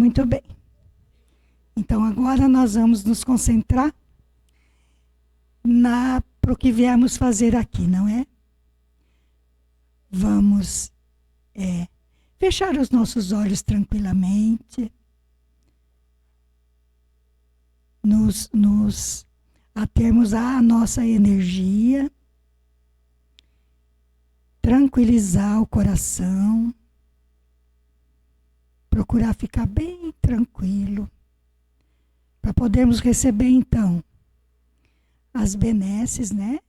Muito bem. Então agora nós vamos nos concentrar para o que viemos fazer aqui, não é? Vamos fechar os nossos olhos tranquilamente, nos atermos à nossa energia, tranquilizar o coração, procurar ficar bem tranquilo, para podermos receber então as benesses, né,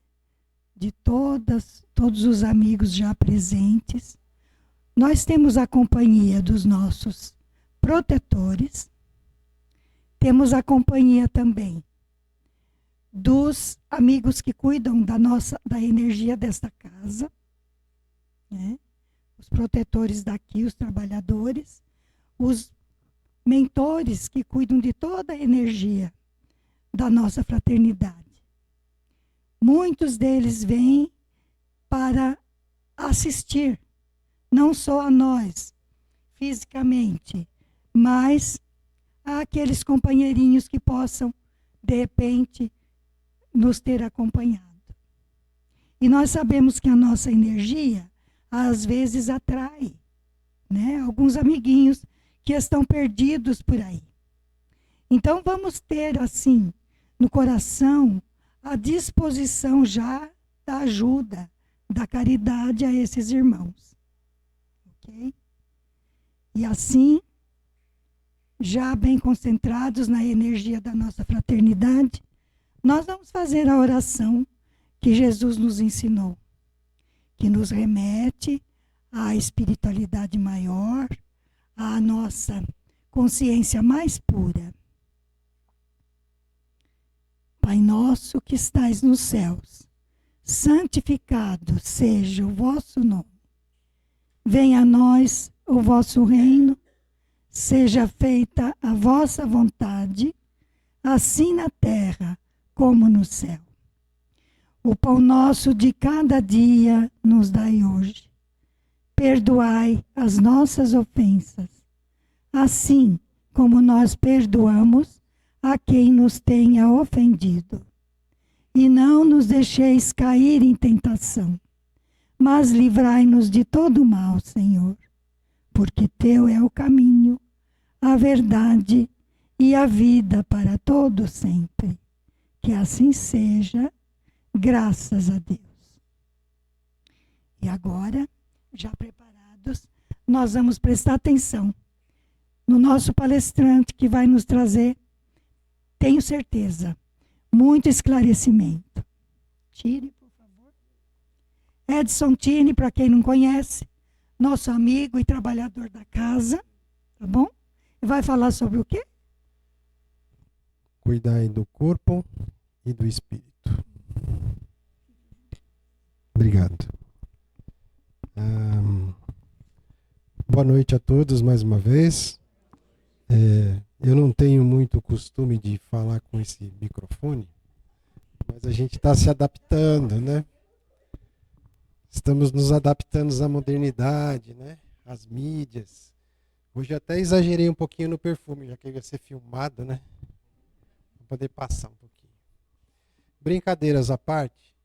de todos os amigos já presentes. Nós temos a companhia dos nossos protetores, temos a companhia também dos amigos que cuidam da energia desta casa, né? Os protetores daqui, os trabalhadores, os mentores que cuidam de toda a energia da nossa fraternidade. Muitos deles vêm para assistir, não só a nós, fisicamente, mas a aqueles companheirinhos que possam, de repente, nos ter acompanhado. E nós sabemos que a nossa energia, às vezes, atrai, né, alguns amiguinhos que estão perdidos por aí. Então, vamos ter, assim, no coração, a disposição já da ajuda, da caridade a esses irmãos. Ok? E assim, já bem concentrados na energia da nossa fraternidade, nós vamos fazer a oração que Jesus nos ensinou, que nos remete à espiritualidade maior, à nossa consciência mais pura. Pai nosso que estais nos céus, santificado seja o vosso nome. Venha a nós o vosso reino, seja feita a vossa vontade, assim na terra como no céu. O pão nosso de cada dia nos dai hoje. Perdoai as nossas ofensas, assim como nós perdoamos a quem nos tenha ofendido. E não nos deixeis cair em tentação, mas livrai-nos de todo mal, Senhor, porque teu é o caminho, a verdade e a vida para todo sempre. Que assim seja, graças a Deus. E agora, já preparados, nós vamos prestar atenção no nosso palestrante que vai nos trazer, tenho certeza, muito esclarecimento. Tire, por favor. Edson Tine, para quem não conhece, nosso amigo e trabalhador da casa, tá bom? Vai falar sobre o quê? Cuidar do corpo e do espírito. Obrigado. Boa noite a todos mais uma vez. Eu não tenho muito costume de falar com esse microfone, mas a gente está se adaptando, né? Estamos nos adaptando à modernidade, né? Às mídias. Hoje até exagerei um pouquinho no perfume, já que ia ser filmado, né? Para poder passar um pouquinho. Brincadeiras à parte,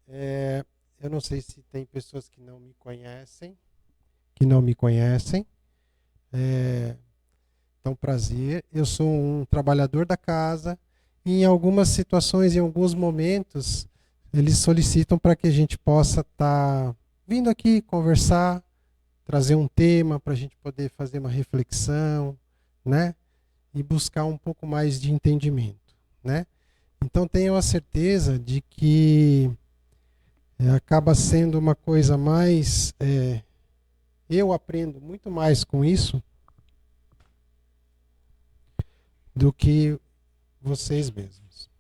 eu não sei se tem pessoas que não me conhecem, Então, prazer, eu sou um trabalhador da casa e em algumas situações, em alguns momentos, eles solicitam para que a gente possa estar vindo aqui conversar, trazer um tema para a gente poder fazer uma reflexão, né? E buscar um pouco mais de entendimento, né? Então, tenho a certeza de que acaba sendo uma coisa mais... eu aprendo muito mais com isso do que vocês mesmos.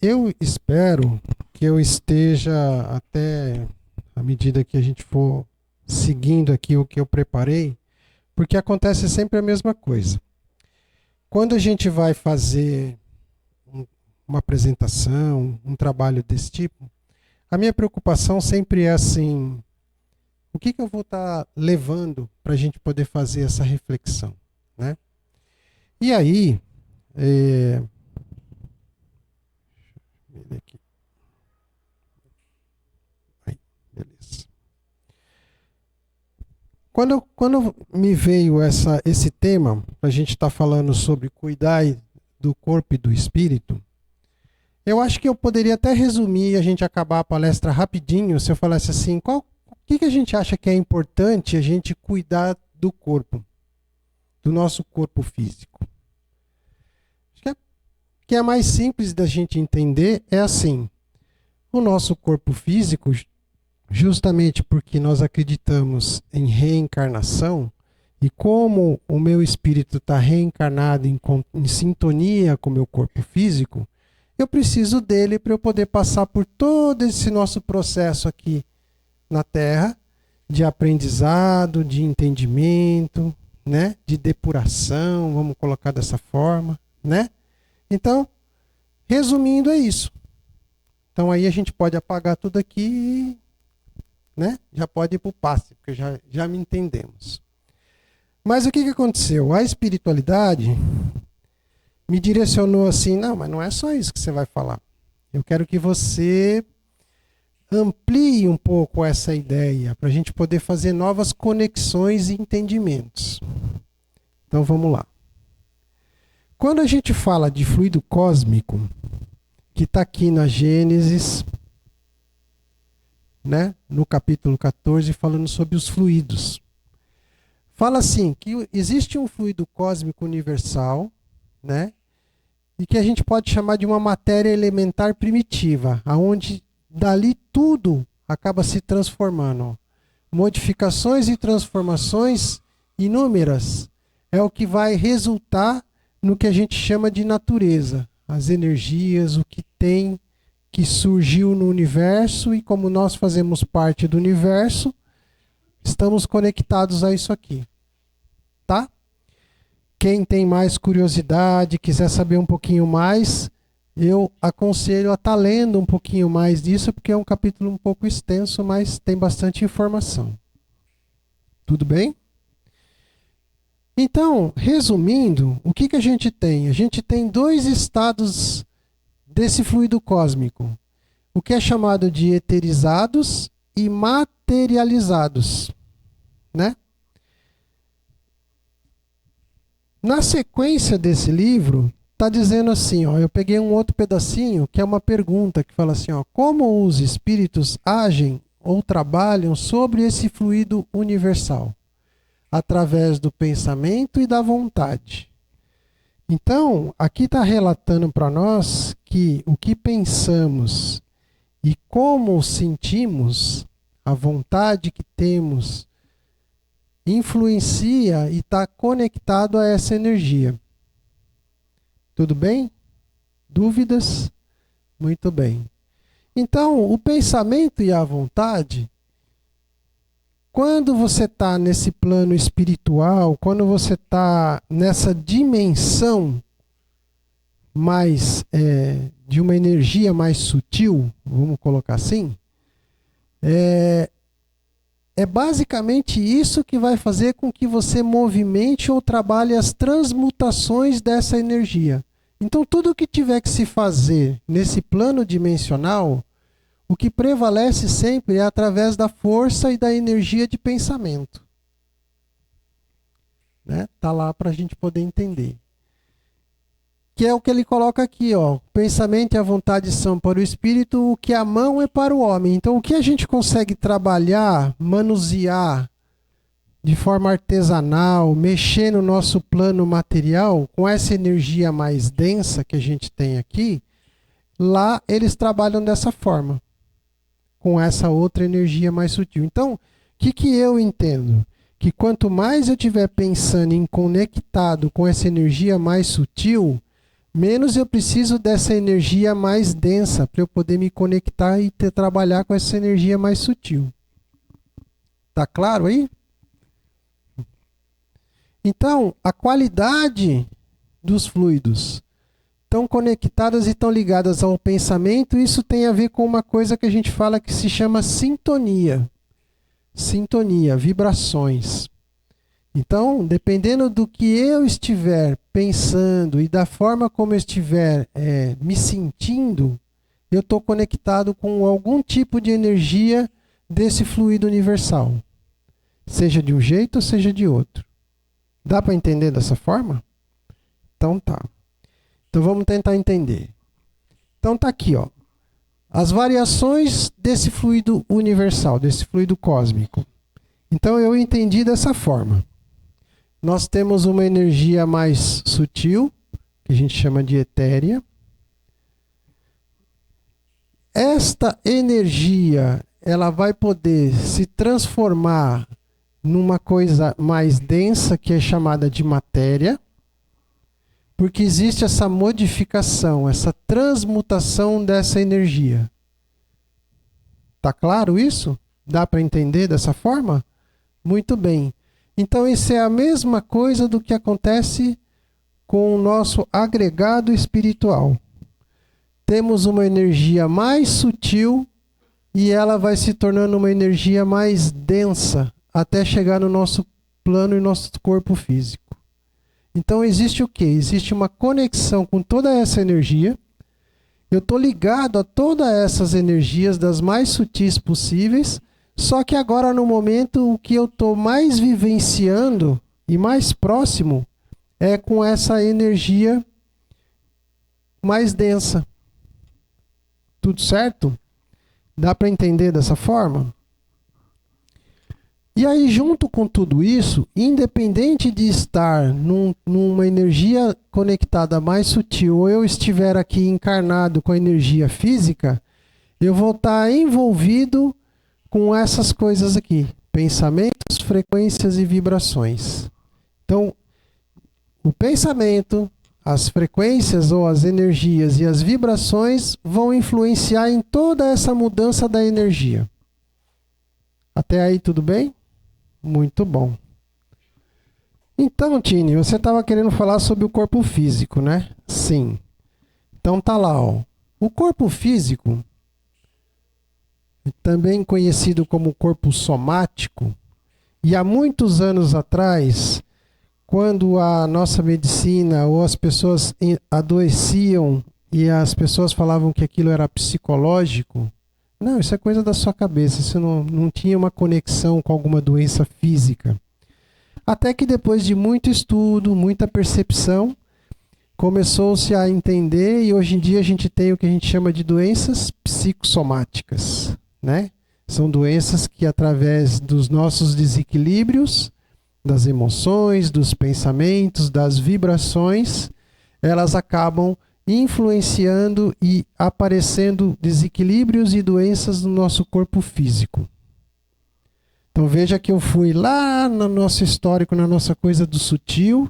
Eu espero que eu esteja até à medida que a gente for seguindo aqui o que eu preparei, porque acontece sempre a mesma coisa. Quando a gente vai fazer uma apresentação, um trabalho desse tipo, a minha preocupação sempre é assim, o que eu vou estar levando para a gente poder fazer essa reflexão, né? E aí, beleza. Quando me veio esse tema, a gente está falando sobre cuidar do corpo e do espírito, eu acho que eu poderia até resumir e a gente acabar a palestra rapidinho se eu falasse assim, o que a gente acha que é importante a gente cuidar do corpo, do nosso corpo físico. Acho que é mais simples da gente entender é assim, o nosso corpo físico, justamente porque nós acreditamos em reencarnação, e como o meu espírito está reencarnado em sintonia com o meu corpo físico, eu preciso dele para eu poder passar por todo esse nosso processo aqui na Terra, de aprendizado, de entendimento, né? De depuração, vamos colocar dessa forma, né? Então, resumindo, é isso. Então aí a gente pode apagar tudo aqui, né? Já pode ir para o passe, porque já me entendemos. Mas o que aconteceu? A espiritualidade me direcionou assim, não, mas não é só isso que você vai falar. Eu quero que você amplie um pouco essa ideia, para a gente poder fazer novas conexões e entendimentos. Então vamos lá. Quando a gente fala de fluido cósmico, que está aqui na Gênesis, né, no capítulo 14, falando sobre os fluidos. Fala assim, que existe um fluido cósmico universal, né, e que a gente pode chamar de uma matéria elementar primitiva, aonde dali tudo acaba se transformando. Ó. Modificações e transformações inúmeras é o que vai resultar no que a gente chama de natureza. As energias, o que tem, que surgiu no universo, e como nós fazemos parte do universo, estamos conectados a isso aqui. Tá? Quem tem mais curiosidade, quiser saber um pouquinho mais, eu aconselho a estar lendo um pouquinho mais disso, porque é um capítulo um pouco extenso, mas tem bastante informação. Tudo bem? Então, resumindo, o que a gente tem? A gente tem dois estados desse fluido cósmico. O que é chamado de eterizados e materializados. Né? Na sequência desse livro, está dizendo assim, ó, eu peguei um outro pedacinho, que é uma pergunta, que fala assim, ó, como os espíritos agem ou trabalham sobre esse fluido universal? Através do pensamento e da vontade. Então, aqui está relatando para nós que o que pensamos e como sentimos, a vontade que temos, influencia e está conectado a essa energia. Tudo bem? Dúvidas? Muito bem. Então, o pensamento e a vontade, quando você está nesse plano espiritual, quando você está nessa dimensão mais de uma energia mais sutil, vamos colocar assim, é basicamente isso que vai fazer com que você movimente ou trabalhe as transmutações dessa energia. Então, tudo que tiver que se fazer nesse plano dimensional, o que prevalece sempre é através da força e da energia de pensamento. Né? Tá lá para a gente poder entender. Que é o que ele coloca aqui, ó. O pensamento e a vontade são para o espírito, o que a mão é para o homem. Então, o que a gente consegue trabalhar, manusear de forma artesanal, mexer no nosso plano material, com essa energia mais densa que a gente tem aqui, lá eles trabalham dessa forma, com essa outra energia mais sutil. Então, o que eu entendo? Que quanto mais eu estiver pensando em conectado com essa energia mais sutil, menos eu preciso dessa energia mais densa para eu poder me conectar e trabalhar com essa energia mais sutil. Tá claro aí? Então, a qualidade dos fluidos estão conectadas e estão ligadas ao pensamento. Isso tem a ver com uma coisa que a gente fala que se chama sintonia. Sintonia, vibrações. Então, dependendo do que eu estiver pensando e da forma como eu estiver me sentindo, eu estou conectado com algum tipo de energia desse fluido universal. Seja de um jeito ou seja de outro. Dá para entender dessa forma? Então tá. Então vamos tentar entender. Então tá aqui, ó. As variações desse fluido universal, desse fluido cósmico. Então eu entendi dessa forma. Nós temos uma energia mais sutil, que a gente chama de etérea. Esta energia, ela vai poder se transformar numa coisa mais densa, que é chamada de matéria, porque existe essa modificação, essa transmutação dessa energia. Tá claro isso? Dá para entender dessa forma? Muito bem. Então isso é a mesma coisa do que acontece com o nosso agregado espiritual. Temos uma energia mais sutil e ela vai se tornando uma energia mais densa até chegar no nosso plano e nosso corpo físico. Então existe o quê? Existe uma conexão com toda essa energia. Eu estou ligado a todas essas energias das mais sutis possíveis, só que agora no momento o que eu estou mais vivenciando e mais próximo é com essa energia mais densa. Tudo certo? Dá para entender dessa forma? E aí, junto com tudo isso, independente de estar numa energia conectada mais sutil, ou eu estiver aqui encarnado com a energia física, eu vou estar envolvido com essas coisas aqui: pensamentos, frequências e vibrações. Então, o pensamento, as frequências ou as energias e as vibrações vão influenciar em toda essa mudança da energia. Até aí tudo bem? Muito bom. Então, Tini, você estava querendo falar sobre o corpo físico, né? Sim. Então tá lá, ó. O corpo físico, também conhecido como corpo somático, e há muitos anos atrás, quando a nossa medicina ou as pessoas adoeciam e as pessoas falavam que aquilo era psicológico, não, isso é coisa da sua cabeça, isso não tinha uma conexão com alguma doença física. Até que depois de muito estudo, muita percepção, começou-se a entender e hoje em dia a gente tem o que a gente chama de doenças psicossomáticas, né? São doenças que através dos nossos desequilíbrios, das emoções, dos pensamentos, das vibrações, elas acabam influenciando e aparecendo desequilíbrios e doenças no nosso corpo físico. Então veja que eu fui lá no nosso histórico, na nossa coisa do sutil,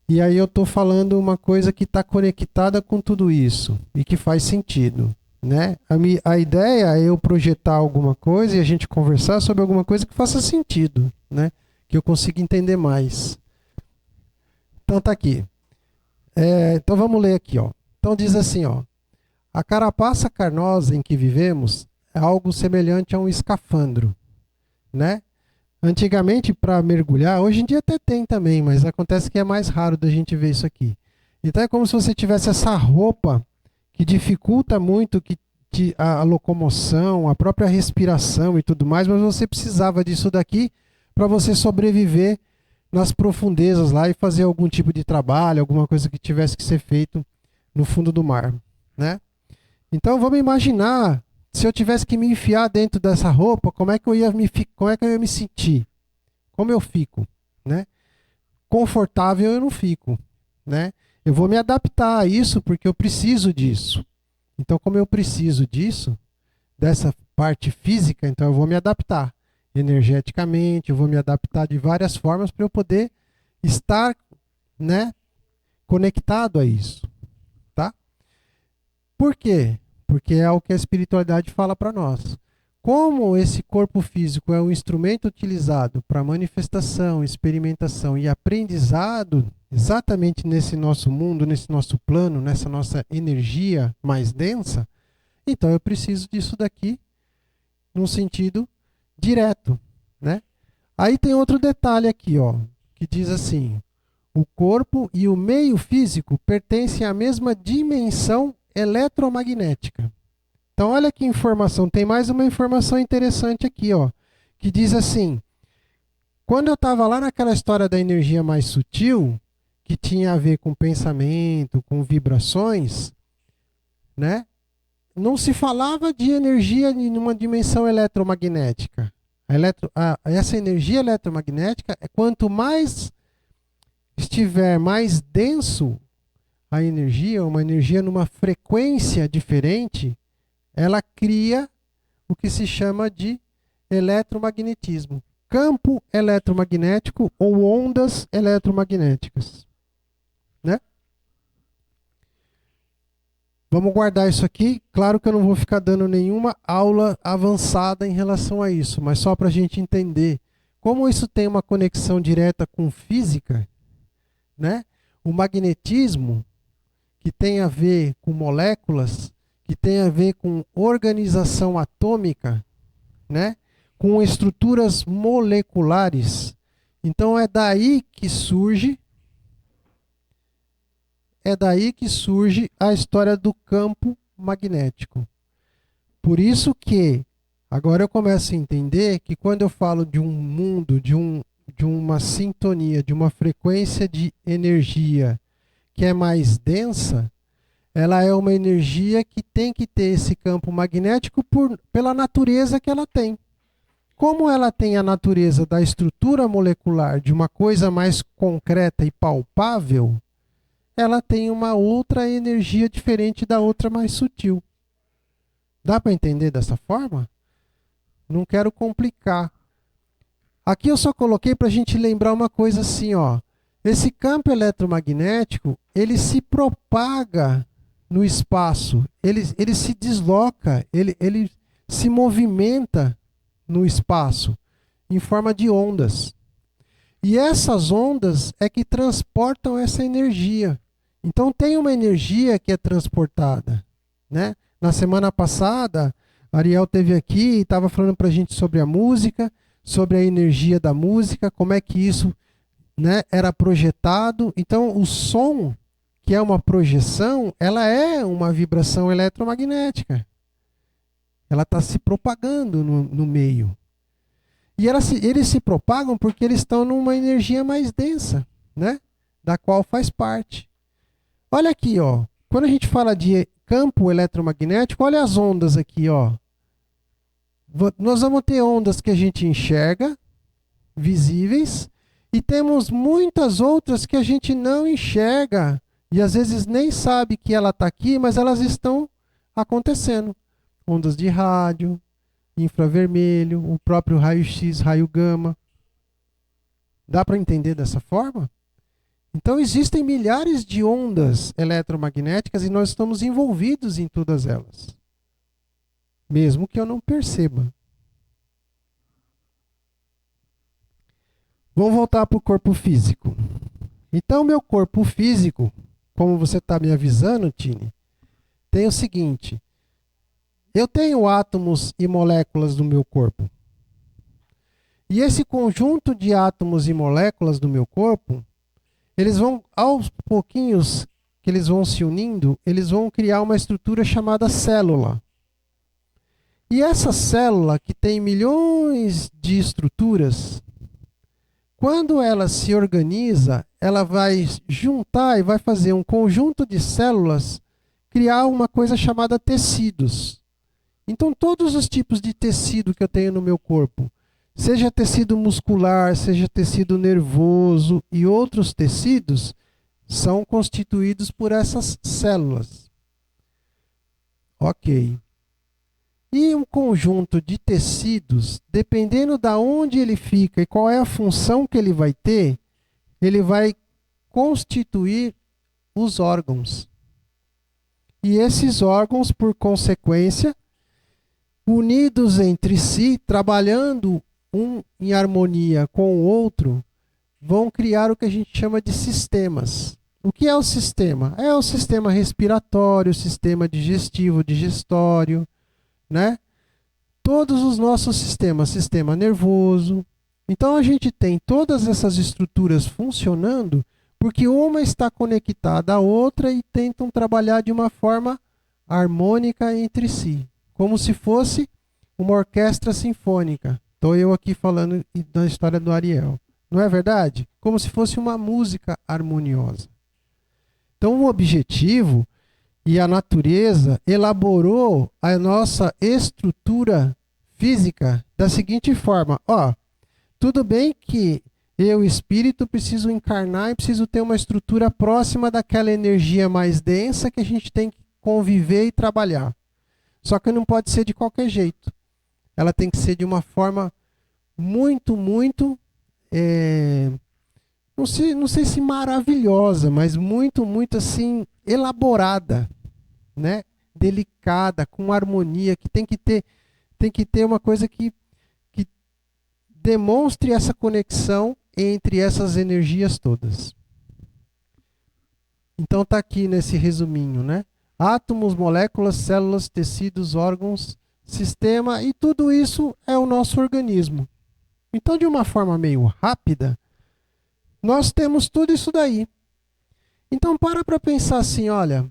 e aí eu estou falando uma coisa que está conectada com tudo isso e que faz sentido, né? A ideia é eu projetar alguma coisa e a gente conversar sobre alguma coisa que faça sentido, né? Que eu consiga entender mais. Então tá aqui. Então vamos ler aqui, ó. Então diz assim, ó: a carapaça carnosa em que vivemos é algo semelhante a um escafandro, né? Antigamente, para mergulhar, hoje em dia até tem também, mas acontece que é mais raro da gente ver isso aqui. Então é como se você tivesse essa roupa que dificulta muito a locomoção, a própria respiração e tudo mais, mas você precisava disso daqui para você sobreviver nas profundezas lá e fazer algum tipo de trabalho, alguma coisa que tivesse que ser feito no fundo do mar, né? Então vamos imaginar, se eu tivesse que me enfiar dentro dessa roupa, como é que eu ia me sentir? Como eu fico, né? Confortável eu não fico, né? Eu vou me adaptar a isso porque eu preciso disso. Então, como eu preciso disso, dessa parte física, então eu vou me adaptar energeticamente, eu vou me adaptar de várias formas para eu poder estar, né, conectado a isso, tá? Por quê? Porque é o que a espiritualidade fala para nós. Como esse corpo físico é um instrumento utilizado para manifestação, experimentação e aprendizado, exatamente nesse nosso mundo, nesse nosso plano, nessa nossa energia mais densa, então eu preciso disso daqui num sentido direto, né? Aí tem outro detalhe aqui, ó, que diz assim: o corpo e o meio físico pertencem à mesma dimensão eletromagnética. Então, olha que informação, tem mais uma informação interessante aqui, ó, que diz assim: quando eu estava lá naquela história da energia mais sutil, que tinha a ver com pensamento, com vibrações, né? Não se falava de energia em uma dimensão eletromagnética. Essa energia eletromagnética, quanto mais estiver mais denso a energia, uma energia numa frequência diferente, ela cria o que se chama de eletromagnetismo. Campo eletromagnético ou ondas eletromagnéticas. Né? Vamos guardar isso aqui. Claro que eu não vou ficar dando nenhuma aula avançada em relação a isso, mas só para a gente entender como isso tem uma conexão direta com física, né? O magnetismo, que tem a ver com moléculas, que tem a ver com organização atômica, né? Com estruturas moleculares. Então é daí que surge a história do campo magnético. Por isso que agora eu começo a entender que quando eu falo de um mundo, de uma sintonia, de uma frequência de energia que é mais densa, ela é uma energia que tem que ter esse campo magnético pela natureza que ela tem. Como ela tem a natureza da estrutura molecular de uma coisa mais concreta e palpável, ela tem uma outra energia diferente da outra mais sutil. Dá para entender dessa forma? Não quero complicar. Aqui eu só coloquei para a gente lembrar uma coisa assim, ó. Esse campo eletromagnético, ele se propaga no espaço, ele se desloca, ele se movimenta no espaço em forma de ondas. E essas ondas é que transportam essa energia. Então tem uma energia que é transportada, né? Na semana passada, Ariel esteve aqui e estava falando para a gente sobre a música, sobre a energia da música, como é que isso, né, era projetado. Então o som, que é uma projeção, ela é uma vibração eletromagnética. Ela está se propagando no meio. E eles se propagam porque eles estão numa energia mais densa, né? Da qual faz parte. Olha aqui, ó. Quando a gente fala de campo eletromagnético, olha as ondas aqui, ó. Nós vamos ter ondas que a gente enxerga, visíveis, e temos muitas outras que a gente não enxerga e às vezes nem sabe que ela está aqui, mas elas estão acontecendo. Ondas de rádio, infravermelho, o próprio raio-x, raio gama. Dá para entender dessa forma? Então existem milhares de ondas eletromagnéticas e nós estamos envolvidos em todas elas. Mesmo que eu não perceba. Vamos voltar para o corpo físico. Então, meu corpo físico, como você está me avisando, Tine, tem o seguinte: eu tenho átomos e moléculas do meu corpo. E esse conjunto de átomos e moléculas do meu corpo, eles vão, aos pouquinhos que eles vão se unindo, eles vão criar uma estrutura chamada célula. E essa célula, que tem milhões de estruturas, quando ela se organiza, ela vai juntar e vai fazer um conjunto de células, criar uma coisa chamada tecidos. Então, todos os tipos de tecido que eu tenho no meu corpo, seja tecido muscular, seja tecido nervoso e outros tecidos, são constituídos por essas células. Ok. E um conjunto de tecidos, dependendo de onde ele fica e qual é a função que ele vai ter, ele vai constituir os órgãos. E esses órgãos, por consequência, unidos entre si, trabalhando um em harmonia com o outro, vão criar o que a gente chama de sistemas. O que é o sistema? É o sistema respiratório, o sistema digestivo, digestório, né? Todos os nossos sistemas, sistema nervoso, Então a gente tem todas essas estruturas funcionando porque uma está conectada à outra e tentam trabalhar de uma forma harmônica entre si, como se fosse uma orquestra sinfônica. Estou eu aqui falando da história do Ariel. Não é verdade? Como se fosse uma música harmoniosa. Então o objetivo e a natureza elaborou a nossa estrutura física da seguinte forma. Ó, tudo bem que eu, espírito, preciso encarnar e preciso ter uma estrutura próxima daquela energia mais densa que a gente tem que conviver e trabalhar. Só que não pode ser de qualquer jeito. Ela tem que ser de uma forma muito, muito, não sei se maravilhosa, mas muito, muito assim, elaborada, né? Delicada, com harmonia, que tem que ter uma coisa que demonstre essa conexão entre essas energias todas. Então está aqui nesse resuminho, né? Átomos, moléculas, células, tecidos, órgãos, sistema, e tudo isso é o nosso organismo. Então, de uma forma meio rápida, nós temos tudo isso daí. Então, para pensar assim, olha,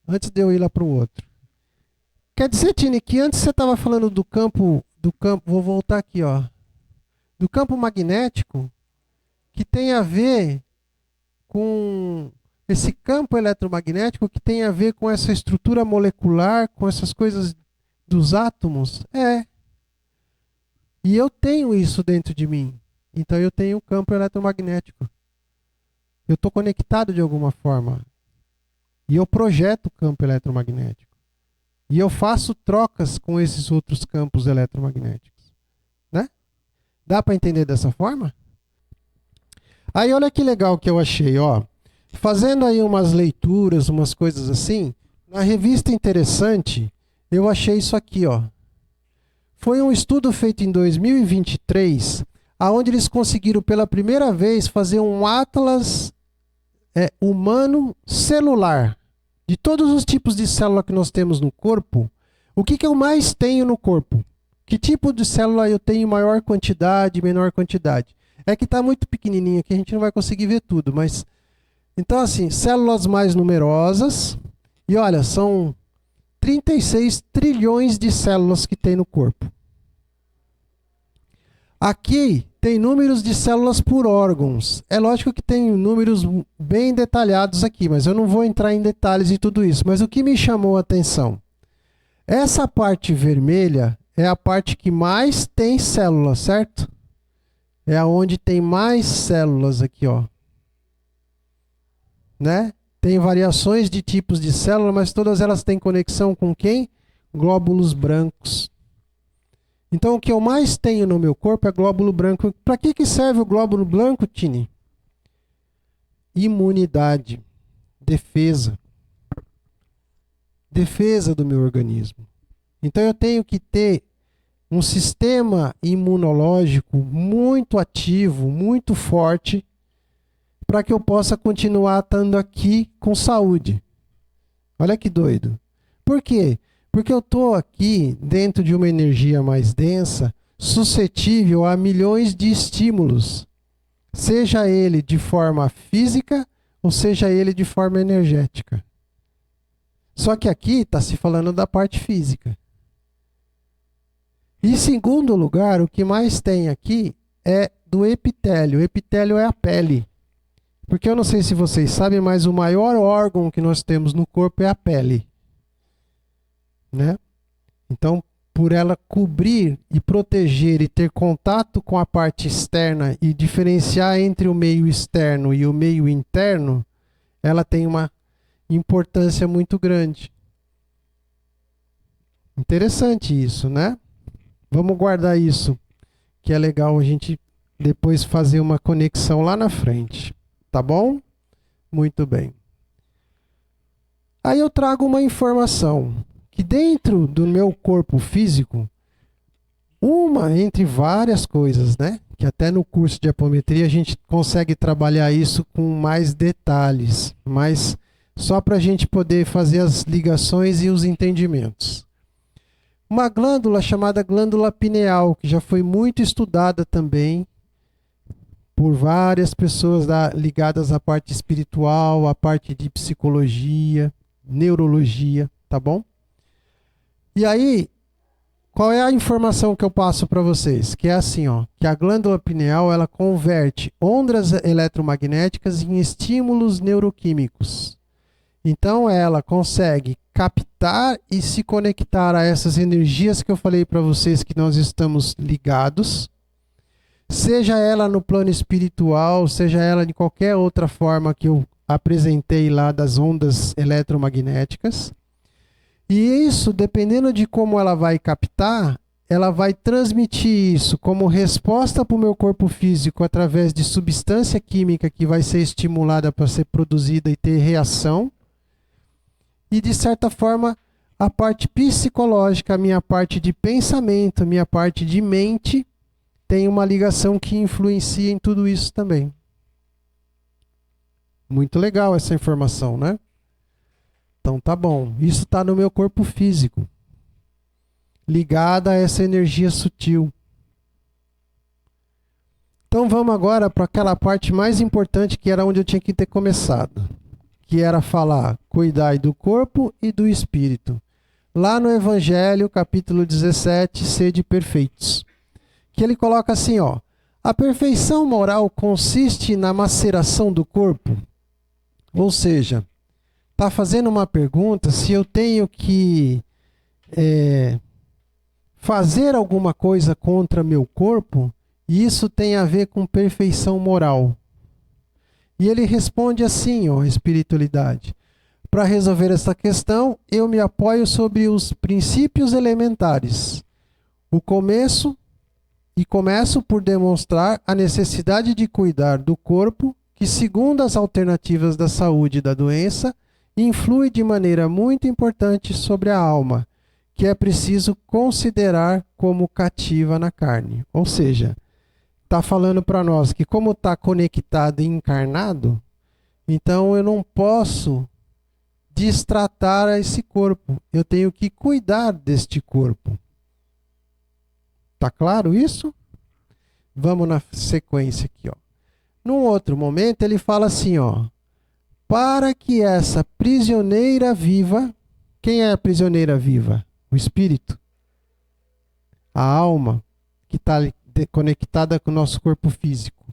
antes de eu ir lá para o outro. Quer dizer, Tini, que antes você estava falando do campo, vou voltar aqui, ó, do campo magnético, que tem a ver com esse campo eletromagnético, que tem a ver com essa estrutura molecular, com essas coisas dos átomos. E eu tenho isso dentro de mim. Então eu tenho um campo eletromagnético. Eu estou conectado de alguma forma. E eu projeto o campo eletromagnético. E eu faço trocas com esses outros campos eletromagnéticos. Né? Dá para entender dessa forma? Aí olha que legal que eu achei, ó. Fazendo aí umas leituras, umas coisas assim, na revista Interessante, eu achei isso aqui, ó. Foi um estudo feito em 2023, aonde eles conseguiram pela primeira vez fazer um atlas humano celular. De todos os tipos de célula que nós temos no corpo, o que eu mais tenho no corpo? Que tipo de célula eu tenho em maior quantidade, menor quantidade? É que está muito pequenininho aqui, a gente não vai conseguir ver tudo, mas... Então, assim, células mais numerosas, e olha, são 36 trilhões de células que tem no corpo. Aqui tem números de células por órgãos. É lógico que tem números bem detalhados aqui, mas eu não vou entrar em detalhes de tudo isso. Mas o que me chamou a atenção? Essa parte vermelha é a parte que mais tem células, certo? É onde tem mais células aqui, ó. Né? Tem variações de tipos de célula, mas todas elas têm conexão com quem? Glóbulos brancos. Então, o que eu mais tenho no meu corpo é glóbulo branco. Para que serve o glóbulo branco, Tini? Imunidade, defesa. Defesa do meu organismo. Então, eu tenho que ter um sistema imunológico muito ativo, muito forte, para que eu possa continuar estando aqui com saúde. Olha que doido. Por quê? Porque eu estou aqui dentro de uma energia mais densa, suscetível a milhões de estímulos, seja ele de forma física ou seja ele de forma energética. Só que aqui está se falando da parte física. Em segundo lugar, o que mais tem aqui é do epitélio. O epitélio é a pele. Porque eu não sei se vocês sabem, mas o maior órgão que nós temos no corpo é a pele. Né? Então, por ela cobrir e proteger e ter contato com a parte externa e diferenciar entre o meio externo e o meio interno, ela tem uma importância muito grande. Interessante isso, né? Vamos guardar isso, que é legal a gente depois fazer uma conexão lá na frente. Tá bom? Muito bem. Aí eu trago uma informação. Que dentro do meu corpo físico, uma entre várias coisas, né? Que até no curso de apometria a gente consegue trabalhar isso com mais detalhes, mas só para a gente poder fazer as ligações e os entendimentos. Uma glândula chamada glândula pineal, que já foi muito estudada também por várias pessoas ligadas à parte espiritual, à parte de psicologia, neurologia, tá bom? E aí, qual é a informação que eu passo para vocês? Que é assim, ó, que a glândula pineal, ela converte ondas eletromagnéticas em estímulos neuroquímicos. Então ela consegue captar e se conectar a essas energias que eu falei para vocês que nós estamos ligados, seja ela no plano espiritual, seja ela de qualquer outra forma que eu apresentei lá das ondas eletromagnéticas. E isso, dependendo de como ela vai captar, ela vai transmitir isso como resposta para o meu corpo físico através de substância química que vai ser estimulada para ser produzida e ter reação. E, de certa forma, a parte psicológica, a minha parte de pensamento, a minha parte de mente, tem uma ligação que influencia em tudo isso também. Muito legal essa informação, né? Então tá bom. Isso está no meu corpo físico, ligada a essa energia sutil. Então vamos agora para aquela parte mais importante, que era onde eu tinha que ter começado, que era falar, cuidar do corpo e do espírito. Lá no Evangelho, capítulo 17, sede perfeitos. Que ele coloca assim, ó, a perfeição moral consiste na maceração do corpo. Ou seja, está fazendo uma pergunta se eu tenho que fazer alguma coisa contra meu corpo, e isso tem a ver com perfeição moral. E ele responde assim, ó, espiritualidade. Para resolver essa questão, eu me apoio sobre os princípios elementares. Começo por demonstrar a necessidade de cuidar do corpo, que, segundo as alternativas da saúde e da doença, influi de maneira muito importante sobre a alma, que é preciso considerar como cativa na carne. Ou seja, está falando para nós que, como está conectado e encarnado, então eu não posso destratar esse corpo. Eu tenho que cuidar deste corpo. Tá claro isso? Vamos na sequência aqui, ó. Num outro momento ele fala assim, ó, para que essa prisioneira viva, quem é a prisioneira viva? O espírito. A alma que está conectada com o nosso corpo físico.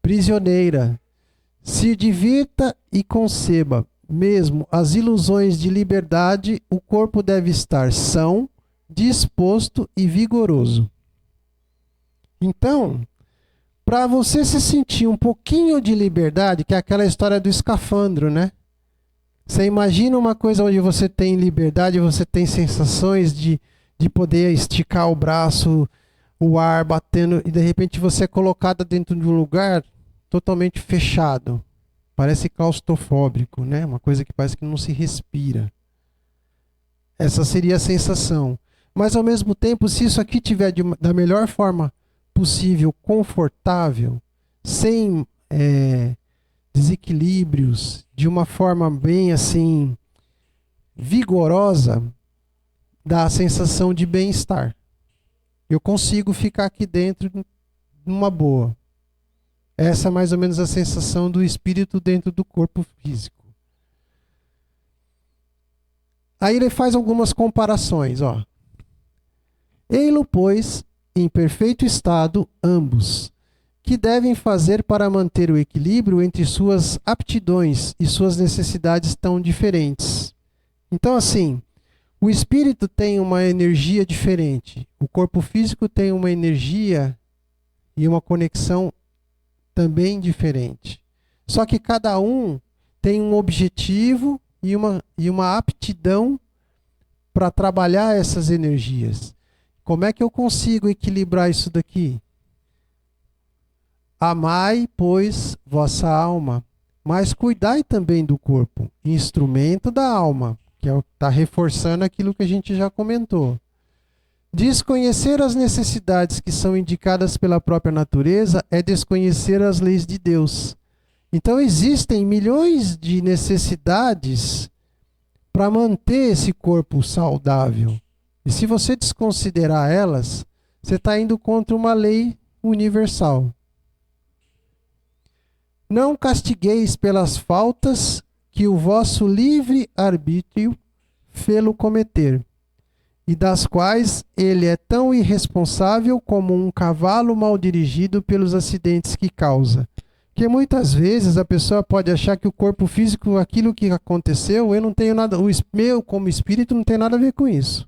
Prisioneira, se divirta e conceba mesmo as ilusões de liberdade, o corpo deve estar são, disposto e vigoroso. Então, para você se sentir um pouquinho de liberdade, que é aquela história do escafandro, né? Você imagina uma coisa onde você tem liberdade, você tem sensações de poder esticar o braço, o ar batendo, e de repente você é colocada dentro de um lugar totalmente fechado. Parece claustrofóbico, né? Uma coisa que parece que não se respira. Essa seria a sensação. Mas ao mesmo tempo, se isso aqui estiver da melhor forma possível, confortável, sem desequilíbrios, de uma forma bem assim vigorosa, dá a sensação de bem-estar. Eu consigo ficar aqui dentro numa boa. Essa é mais ou menos a sensação do espírito dentro do corpo físico. Aí ele faz algumas comparações, ó. Ei-lo, pois, em perfeito estado, ambos, que devem fazer para manter o equilíbrio entre suas aptidões e suas necessidades tão diferentes. Então, assim, o espírito tem uma energia diferente, o corpo físico tem uma energia e uma conexão também diferente. Só que cada um tem um objetivo e uma aptidão para trabalhar essas energias. Como é que eu consigo equilibrar isso daqui? Amai, pois, vossa alma, mas cuidai também do corpo, instrumento da alma, que está reforçando aquilo que a gente já comentou. Desconhecer as necessidades que são indicadas pela própria natureza é desconhecer as leis de Deus. Então existem milhões de necessidades para manter esse corpo saudável. E se você desconsiderar elas, você está indo contra uma lei universal. Não castigueis pelas faltas que o vosso livre arbítrio fê-lo cometer, e das quais ele é tão irresponsável como um cavalo mal dirigido pelos acidentes que causa. Porque muitas vezes a pessoa pode achar que o corpo físico, aquilo que aconteceu, eu não tenho nada, o meu como espírito não tem nada a ver com isso.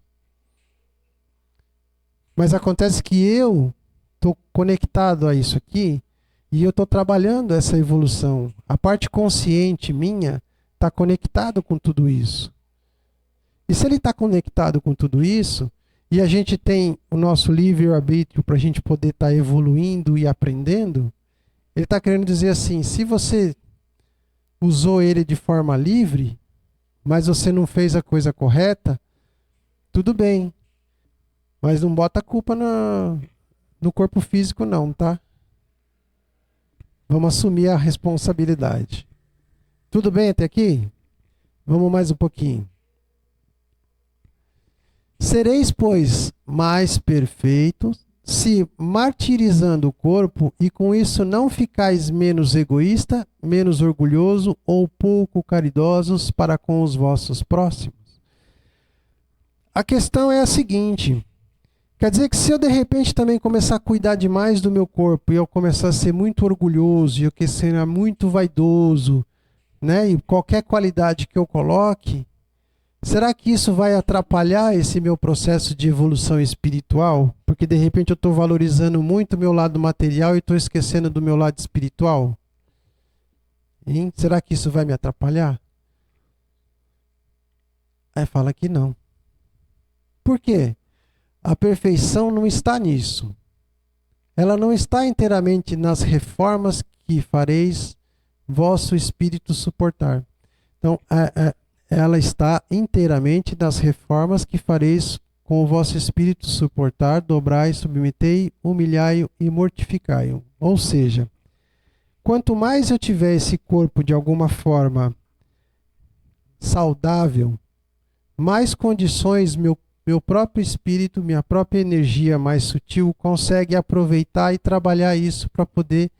Mas acontece que eu estou conectado a isso aqui e eu estou trabalhando essa evolução. A parte consciente minha está conectado com tudo isso. E se ele está conectado com tudo isso, e a gente tem o nosso livre-arbítrio para a gente poder estar evoluindo e aprendendo, ele está querendo dizer assim, se você usou ele de forma livre, mas você não fez a coisa correta, tudo bem. Mas não bota a culpa no corpo físico não, tá? Vamos assumir a responsabilidade. Tudo bem até aqui? Vamos mais um pouquinho. Sereis, pois, mais perfeitos, se martirizando o corpo, e com isso não ficais menos egoísta, menos orgulhoso ou pouco caridosos para com os vossos próximos. A questão é a seguinte, quer dizer que se eu de repente também começar a cuidar demais do meu corpo, e eu começar a ser muito orgulhoso, e eu que ser muito vaidoso, né, e qualquer qualidade que eu coloque, será que isso vai atrapalhar esse meu processo de evolução espiritual? Porque de repente eu estou valorizando muito o meu lado material e estou esquecendo do meu lado espiritual? Hein? Será que isso vai me atrapalhar? Aí fala que não. Por quê? A perfeição não está nisso. Ela não está inteiramente nas reformas que fareis vosso espírito suportar. Então, ela está inteiramente nas reformas que fareis com o vosso espírito suportar, dobrai, submetei, humilhai e mortificai. Ou seja, quanto mais eu tiver esse corpo de alguma forma saudável, mais condições meu próprio espírito, minha própria energia mais sutil consegue aproveitar e trabalhar isso para poder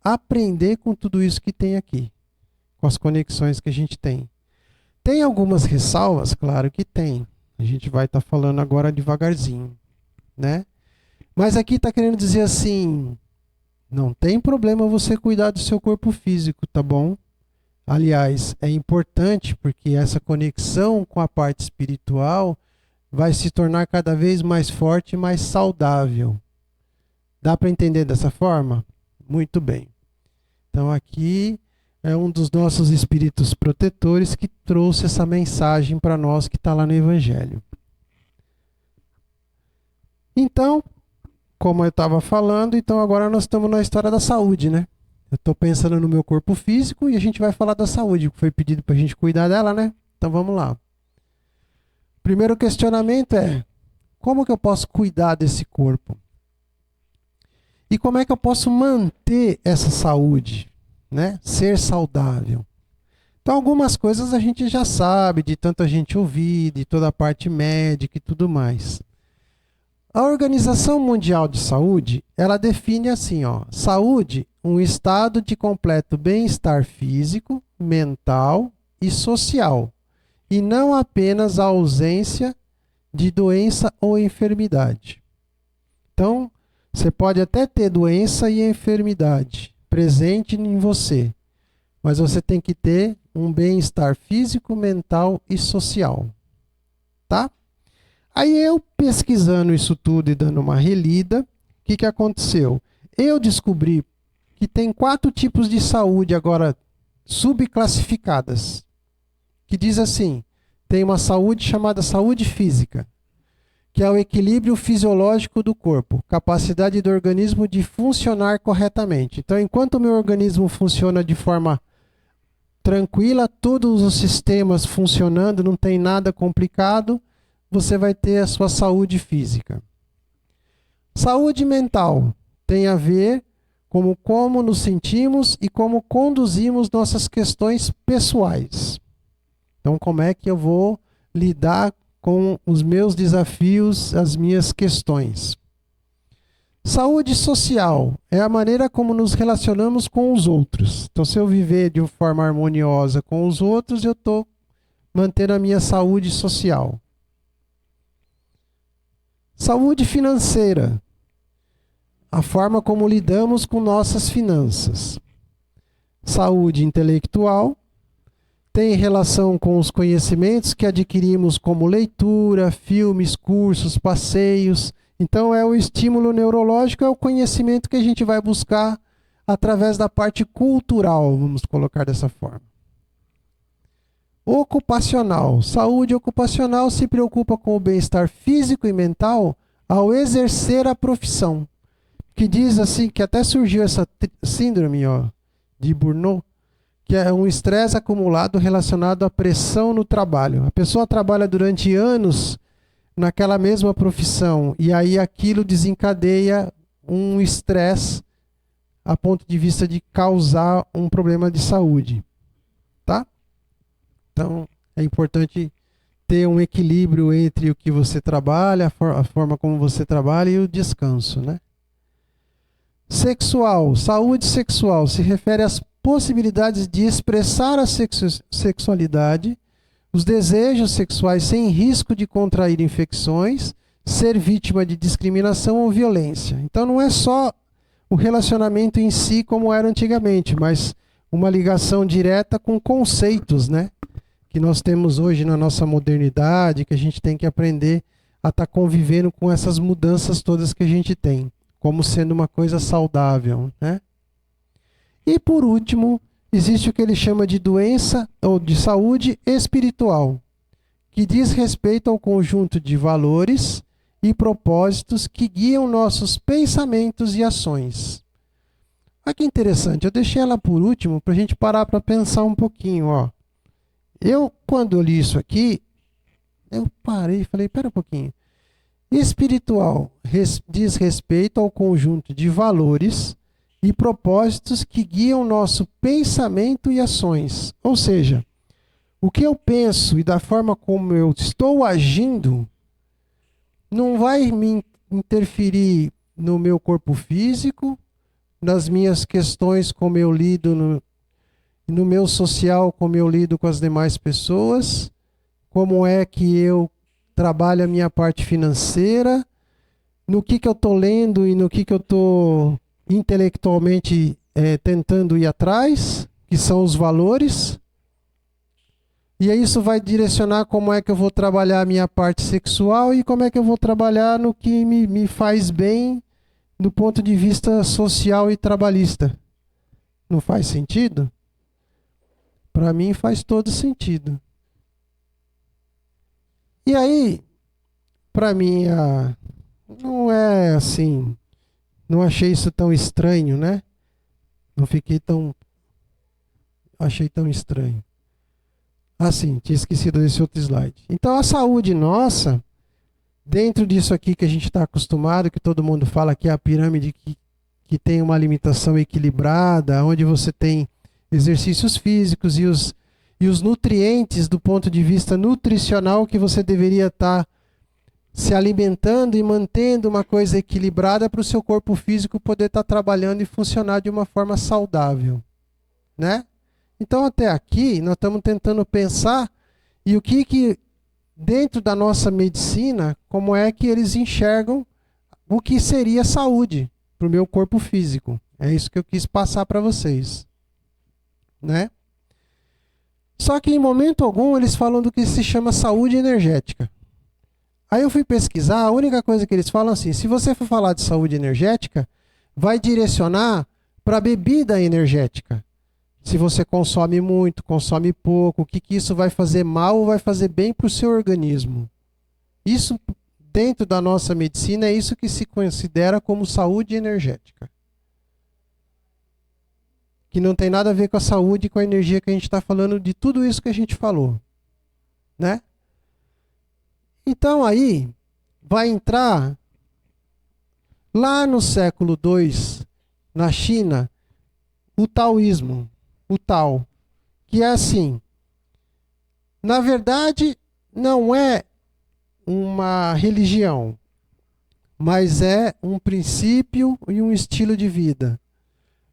aprender com tudo isso que tem aqui, com as conexões que a gente tem. Tem algumas ressalvas? Claro que tem. A gente vai estar falando agora devagarzinho, né? Mas aqui está querendo dizer assim, não tem problema você cuidar do seu corpo físico, tá bom? Aliás, é importante porque essa conexão com a parte espiritual vai se tornar cada vez mais forte e mais saudável. Dá para entender dessa forma? Muito bem. Então aqui é um dos nossos espíritos protetores que trouxe essa mensagem para nós que está lá no Evangelho. Então, como eu estava falando, então agora nós estamos na história da saúde, né? Eu estou pensando no meu corpo físico e a gente vai falar da saúde, que foi pedido para a gente cuidar dela, né? Então vamos lá. Primeiro questionamento é, como que eu posso cuidar desse corpo? E como é que eu posso manter essa saúde? Né? Ser saudável. Então algumas coisas a gente já sabe, de tanta gente ouvir, de toda a parte médica e tudo mais. A Organização Mundial de Saúde, ela define assim, ó, saúde, um estado de completo bem-estar físico, mental e social, e não apenas a ausência de doença ou enfermidade. Então, você pode até ter doença e enfermidade presente em você, mas você tem que ter um bem-estar físico, mental e social, tá? Aí eu pesquisando isso tudo e dando uma relida, o que aconteceu? Eu descobri que tem 4 tipos de saúde agora subclassificadas, que diz assim, tem uma saúde chamada saúde física, que é o equilíbrio fisiológico do corpo, capacidade do organismo de funcionar corretamente. Então, enquanto o meu organismo funciona de forma tranquila, todos os sistemas funcionando, não tem nada complicado, você vai ter a sua saúde física. Saúde mental tem a ver com como nos sentimos e como conduzimos nossas questões pessoais. Então, como é que eu vou lidar com os meus desafios, as minhas questões. Saúde social é a maneira como nos relacionamos com os outros. Então, se eu viver de uma forma harmoniosa com os outros, eu estou mantendo a minha saúde social. Saúde financeira. A forma como lidamos com nossas finanças. Saúde intelectual. Tem relação com os conhecimentos que adquirimos como leitura, filmes, cursos, passeios. Então, é o estímulo neurológico, é o conhecimento que a gente vai buscar através da parte cultural, vamos colocar dessa forma. Ocupacional. Saúde ocupacional se preocupa com o bem-estar físico e mental ao exercer a profissão. Que diz assim, que até surgiu essa síndrome de Burnout, que é um estresse acumulado relacionado à pressão no trabalho. A pessoa trabalha durante anos naquela mesma profissão e aí aquilo desencadeia um estresse a ponto de vista de causar um problema de saúde. Tá? Então, é importante ter um equilíbrio entre o que você trabalha, a forma como você trabalha e o descanso, né? Sexual. Saúde sexual se refere às possibilidades de expressar a sexualidade, os desejos sexuais sem risco de contrair infecções, ser vítima de discriminação ou violência. Então não é só o relacionamento em si como era antigamente, mas uma ligação direta com conceitos, né? Que nós temos hoje na nossa modernidade, que a gente tem que aprender a estar convivendo com essas mudanças todas que a gente tem, como sendo uma coisa saudável, né? E por último, existe o que ele chama de doença ou de saúde espiritual, que diz respeito ao conjunto de valores e propósitos que guiam nossos pensamentos e ações. Olha que interessante, eu deixei ela por último para a gente parar para pensar um pouquinho. Quando eu li isso aqui, eu parei e falei, espera um pouquinho. Espiritual diz respeito ao conjunto de valores e propósitos que guiam nosso pensamento e ações. Ou seja, o que eu penso e da forma como eu estou agindo não vai me interferir no meu corpo físico, nas minhas questões, como eu lido no meu social, como eu lido com as demais pessoas, como é que eu trabalho a minha parte financeira, no que eu estou lendo e no que eu estou intelectualmente tentando ir atrás, que são os valores. E aí isso vai direcionar como é que eu vou trabalhar a minha parte sexual e como é que eu vou trabalhar no que me faz bem do ponto de vista social e trabalhista. Não faz sentido? Para mim faz todo sentido. E aí, para mim, não é assim, não achei isso tão estranho, né? Achei tão estranho. Assim, tinha esquecido desse outro slide. Então, a saúde nossa, dentro disso aqui que a gente está acostumado, que todo mundo fala que é a pirâmide que tem uma alimentação equilibrada, onde você tem exercícios físicos e os nutrientes do ponto de vista nutricional que você deveria estar se alimentando e mantendo uma coisa equilibrada para o seu corpo físico poder estar trabalhando e funcionar de uma forma saudável, né? Então até aqui nós estamos tentando pensar e o que dentro da nossa medicina, como é que eles enxergam o que seria saúde para o meu corpo físico. É isso que eu quis passar para vocês, né? Só que em momento algum eles falam do que se chama saúde energética. Aí eu fui pesquisar, a única coisa que eles falam assim, se você for falar de saúde energética, vai direcionar para bebida energética. Se você consome muito, consome pouco, o que isso vai fazer mal ou vai fazer bem para o seu organismo. Isso, dentro da nossa medicina, é isso que se considera como saúde energética. Que não tem nada a ver com a saúde e com a energia que a gente está falando de tudo isso que a gente falou, né? Então aí vai entrar lá no século II, na China, o taoísmo, o Tao, que é assim, na verdade não é uma religião, mas é um princípio e um estilo de vida,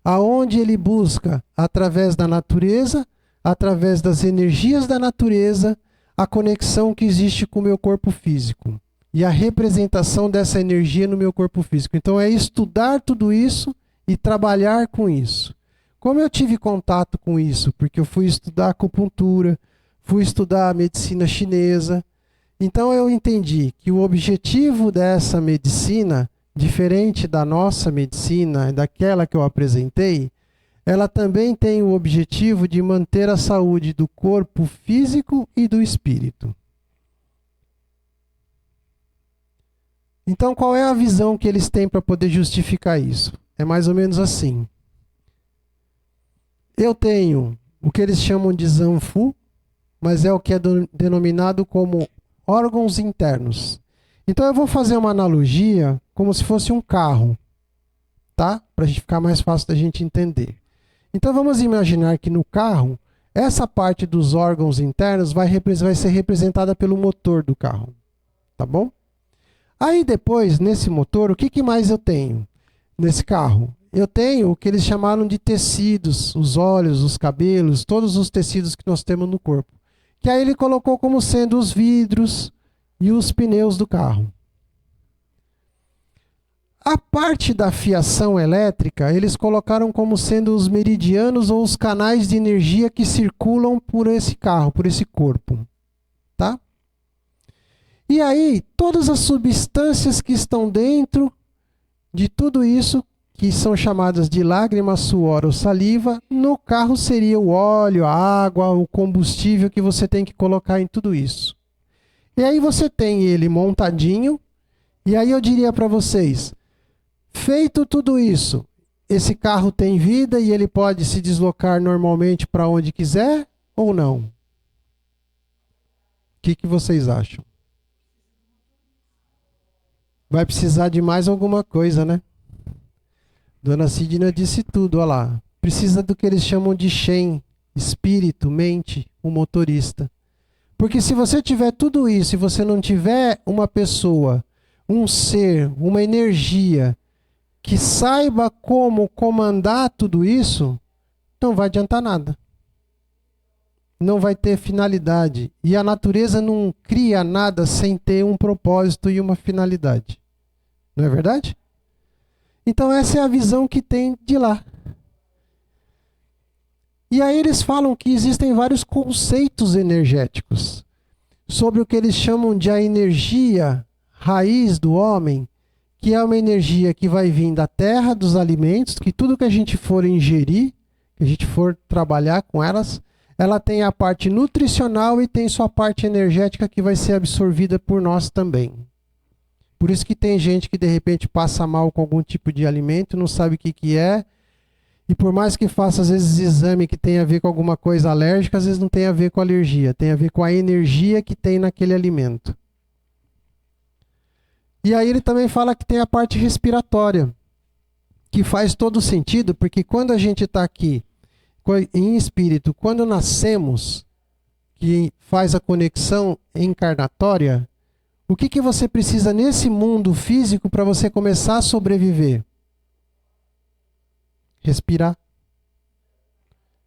aonde ele busca, através da natureza, através das energias da natureza, a conexão que existe com o meu corpo físico e a representação dessa energia no meu corpo físico. Então é estudar tudo isso e trabalhar com isso. Como eu tive contato com isso? Porque eu fui estudar acupuntura, fui estudar a medicina chinesa. Então eu entendi que o objetivo dessa medicina, diferente da nossa medicina, daquela que eu apresentei, ela também tem o objetivo de manter a saúde do corpo físico e do espírito. Então qual é a visão que eles têm para poder justificar isso? É mais ou menos assim. Eu tenho o que eles chamam de Zanfu, mas é o que é denominado como órgãos internos. Então eu vou fazer uma analogia como se fosse um carro, tá? Para a gente ficar mais fácil da gente entender. Então vamos imaginar que no carro, essa parte dos órgãos internos vai ser representada pelo motor do carro, tá bom? Aí depois, nesse motor, o que mais eu tenho nesse carro? Eu tenho o que eles chamaram de tecidos, os olhos, os cabelos, todos os tecidos que nós temos no corpo. Que aí ele colocou como sendo os vidros e os pneus do carro. A parte da fiação elétrica, eles colocaram como sendo os meridianos ou os canais de energia que circulam por esse carro, por esse corpo. Tá? E aí, todas as substâncias que estão dentro de tudo isso, que são chamadas de lágrima, suor ou saliva, no carro seria o óleo, a água, o combustível que você tem que colocar em tudo isso. E aí você tem ele montadinho, e aí eu diria para vocês, feito tudo isso, esse carro tem vida e ele pode se deslocar normalmente para onde quiser ou não? O que vocês acham? Vai precisar de mais alguma coisa, né? Dona Sidna disse tudo, olha lá. Precisa do que eles chamam de Shen, espírito, mente, o motorista. Porque se você tiver tudo isso e você não tiver uma pessoa, um ser, uma energia que saiba como comandar tudo isso, não vai adiantar nada. Não vai ter finalidade. E a natureza não cria nada sem ter um propósito e uma finalidade. Não é verdade? Então essa é a visão que tem de lá. E aí eles falam que existem vários conceitos energéticos sobre o que eles chamam de a energia raiz do homem, que é uma energia que vai vir da terra, dos alimentos, que tudo que a gente for ingerir, que a gente for trabalhar com elas, ela tem a parte nutricional e tem sua parte energética que vai ser absorvida por nós também. Por isso que tem gente que de repente passa mal com algum tipo de alimento, não sabe o que é, e por mais que faça às vezes exame que tem a ver com alguma coisa alérgica, às vezes não tem a ver com alergia, tem a ver com a energia que tem naquele alimento. E aí ele também fala que tem a parte respiratória, que faz todo sentido, porque quando a gente está aqui em espírito, quando nascemos, que faz a conexão encarnatória, o que você precisa nesse mundo físico para você começar a sobreviver? Respirar.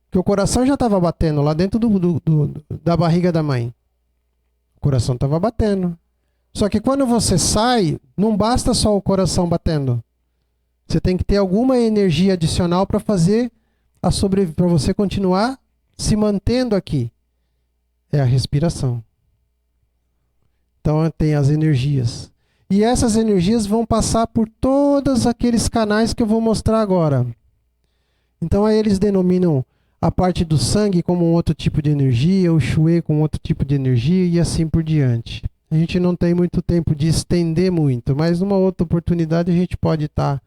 Porque o coração já estava batendo lá dentro da barriga da mãe. O coração estava batendo. Só que quando você sai, não basta só o coração batendo. Você tem que ter alguma energia adicional para fazer para você continuar se mantendo aqui. É a respiração. Então tem as energias. E essas energias vão passar por todos aqueles canais que eu vou mostrar agora. Então aí eles denominam a parte do sangue como um outro tipo de energia, o Shui com outro tipo de energia e assim por diante. A gente não tem muito tempo de estender muito, mas numa outra oportunidade a gente pode estar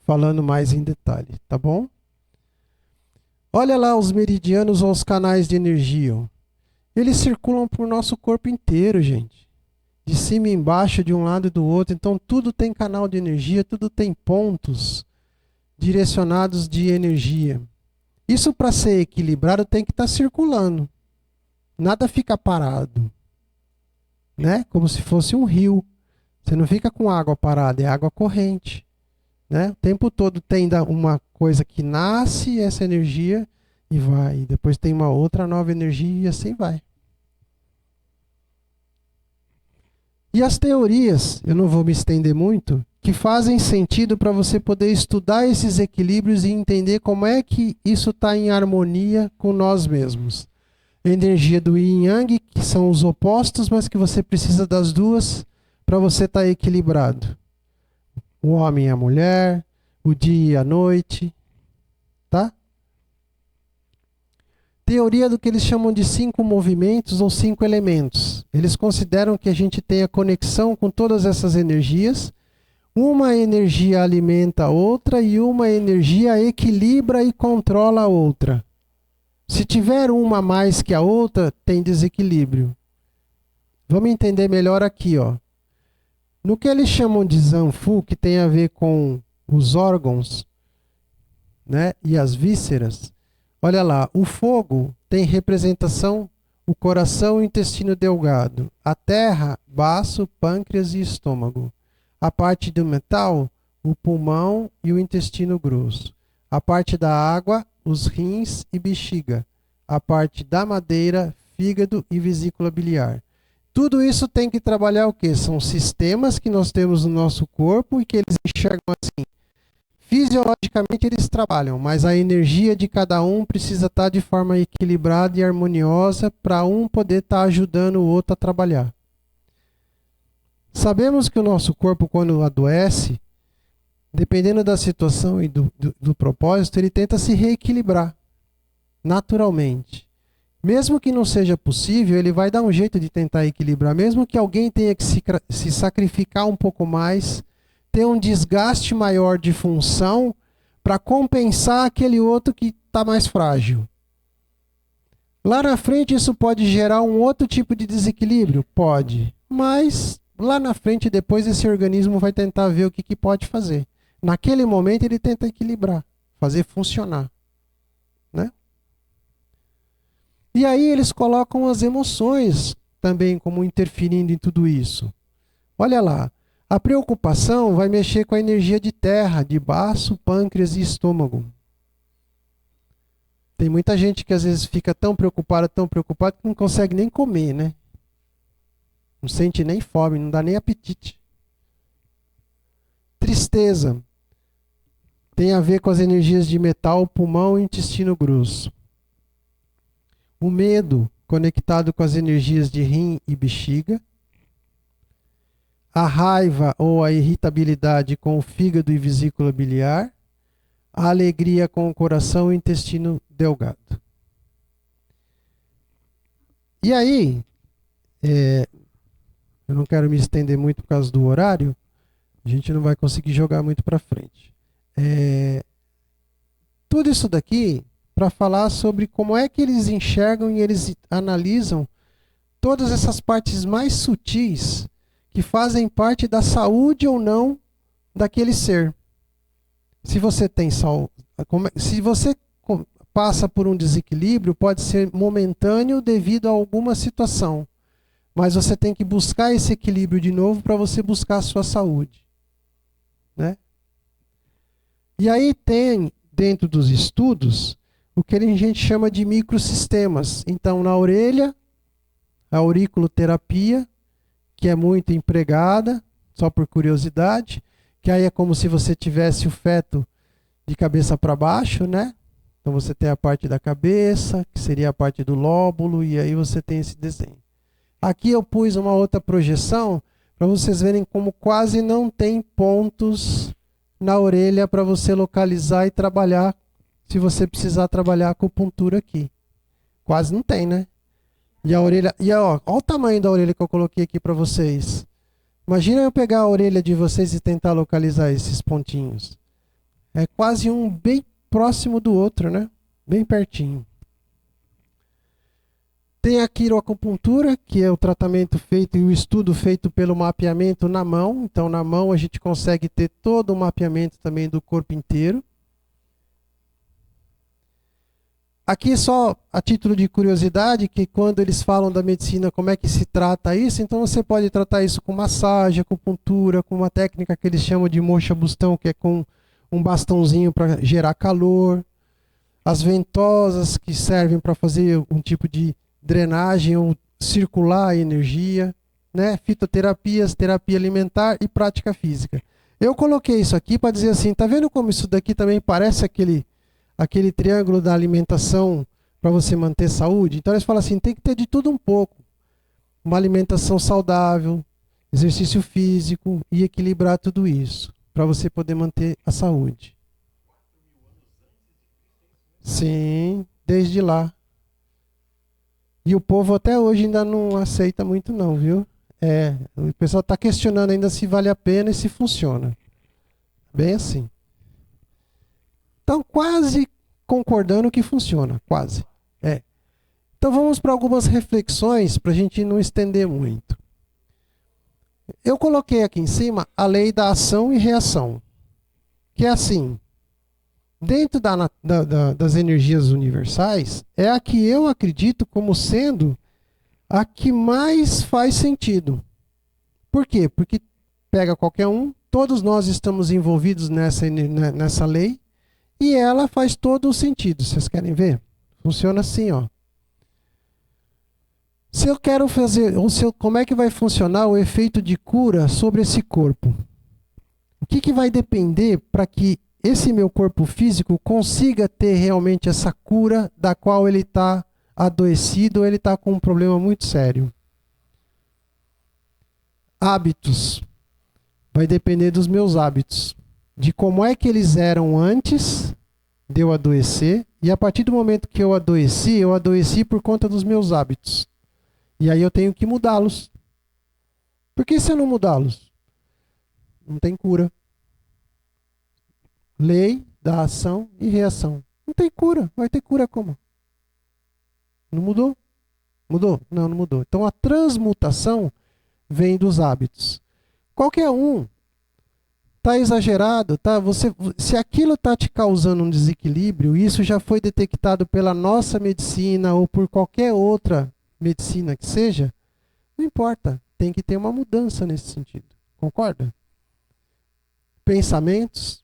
falando mais em detalhe, tá bom? Olha lá os meridianos ou os canais de energia. Eles circulam por nosso corpo inteiro, gente. De cima e embaixo, de um lado e do outro. Então tudo tem canal de energia, tudo tem pontos direcionados de energia. Isso para ser equilibrado tem que estar circulando. Nada fica parado. né? Como se fosse um rio. Você não fica com água parada, é água corrente, né? O tempo todo tem uma coisa que nasce essa energia e vai. E depois tem uma outra nova energia e assim vai. E as teorias, eu não vou me estender muito, que fazem sentido para você poder estudar esses equilíbrios e entender como é que isso está em harmonia com nós mesmos. A energia do Yin e Yang, que são os opostos, mas que você precisa das duas para você estar equilibrado. O homem e a mulher, o dia e a noite, tá? Teoria do que eles chamam de 5 movimentos ou 5 elementos. Eles consideram que a gente tem a conexão com todas essas energias. Uma energia alimenta a outra e uma energia equilibra e controla a outra. Se tiver uma mais que a outra, tem desequilíbrio. Vamos entender melhor aqui, ó. No que eles chamam de Zanfu, que tem a ver com os órgãos, né, e as vísceras, olha lá, o fogo tem representação o coração e o intestino delgado, a terra, baço, pâncreas e estômago. A parte do metal, o pulmão e o intestino grosso. A parte da água, os rins e bexiga. A parte da madeira, fígado e vesícula biliar. Tudo isso tem que trabalhar o quê? São sistemas que nós temos no nosso corpo e que eles enxergam assim. Fisiologicamente eles trabalham, mas a energia de cada um precisa estar de forma equilibrada e harmoniosa para um poder estar ajudando o outro a trabalhar. Sabemos que o nosso corpo, quando adoece, dependendo da situação e do propósito, ele tenta se reequilibrar naturalmente. Mesmo que não seja possível, ele vai dar um jeito de tentar equilibrar. Mesmo que alguém tenha que se sacrificar um pouco mais, ter um desgaste maior de função para compensar aquele outro que está mais frágil. Lá na frente isso pode gerar um outro tipo de desequilíbrio? Pode. Mas lá na frente, depois, esse organismo vai tentar ver o que pode fazer. Naquele momento ele tenta equilibrar, fazer funcionar, né? E aí eles colocam as emoções também como interferindo em tudo isso. Olha lá, a preocupação vai mexer com a energia de terra, de baço, pâncreas e estômago. Tem muita gente que às vezes fica tão preocupada que não consegue nem comer, né? Não sente nem fome, não dá nem apetite. Tristeza tem a ver com as energias de metal, pulmão e intestino grosso. O medo, conectado com as energias de rim e bexiga. A raiva ou a irritabilidade com o fígado e vesícula biliar. A alegria com o coração e intestino delgado. E aí, eu não quero me estender muito por causa do horário, a gente não vai conseguir jogar muito para frente. Tudo isso daqui para falar sobre como é que eles enxergam e eles analisam todas essas partes mais sutis que fazem parte da saúde ou não daquele ser. Se você tem se você passa por um desequilíbrio, pode ser momentâneo devido a alguma situação, mas você tem que buscar esse equilíbrio de novo para você buscar a sua saúde, né? E aí tem dentro dos estudos o que a gente chama de microsistemas. Então, na orelha, a auriculoterapia, que é muito empregada, só por curiosidade, que aí é como se você tivesse o feto de cabeça para baixo, né? Então você tem a parte da cabeça, que seria a parte do lóbulo, e aí você tem esse desenho. Aqui eu pus uma outra projeção, para vocês verem como quase não tem pontos na orelha para você localizar e trabalhar, se você precisar trabalhar a acupuntura aqui. Quase não tem, né? E a orelha, olha o tamanho da orelha que eu coloquei aqui para vocês. Imagina eu pegar a orelha de vocês e tentar localizar esses pontinhos. É quase um bem próximo do outro, né? Bem pertinho. Tem a quiroacupuntura, que é o tratamento feito e o estudo feito pelo mapeamento na mão. Então, na mão a gente consegue ter todo o mapeamento também do corpo inteiro. Aqui só a título de curiosidade, que quando eles falam da medicina, como é que se trata isso, então você pode tratar isso com massagem, acupuntura, com uma técnica que eles chamam de moxa-bustão, que é com um bastãozinho para gerar calor. As ventosas, que servem para fazer um tipo de drenagem ou circular a energia, né? Fitoterapias, terapia alimentar e prática física. Eu coloquei isso aqui para dizer assim, tá vendo como isso daqui também parece aquele triângulo da alimentação para você manter saúde? Então eles falam assim, tem que ter de tudo um pouco. Uma alimentação saudável, exercício físico e equilibrar tudo isso, para você poder manter a saúde. Sim, desde lá. E o povo até hoje ainda não aceita muito não, viu? O pessoal está questionando ainda se vale a pena e se funciona. Bem assim. Então, quase concordando que funciona, quase. Então, vamos para algumas reflexões para a gente não estender muito. Eu coloquei aqui em cima a lei da ação e reação. Que é assim, dentro das energias universais, é a que eu acredito como sendo a que mais faz sentido. Por quê? Porque pega qualquer um, todos nós estamos envolvidos nessa lei, e ela faz todo o sentido. Vocês querem ver? Funciona assim, ó. Se eu quero fazer, como é que vai funcionar o efeito de cura sobre esse corpo? O que vai depender para que esse meu corpo físico consiga ter realmente essa cura da qual ele está adoecido ou ele está com um problema muito sério? Hábitos. Vai depender dos meus hábitos. De como é que eles eram antes de eu adoecer. E a partir do momento que eu adoeci por conta dos meus hábitos. E aí eu tenho que mudá-los. Por que se eu não mudá-los? Não tem cura. Lei da ação e reação. Não tem cura. Vai ter cura como? Não mudou? Mudou? Não, não mudou. Então a transmutação vem dos hábitos. Qualquer um está exagerado, tá? Se aquilo está te causando um desequilíbrio, isso já foi detectado pela nossa medicina ou por qualquer outra medicina que seja, não importa. Tem que ter uma mudança nesse sentido. Concorda? Pensamentos.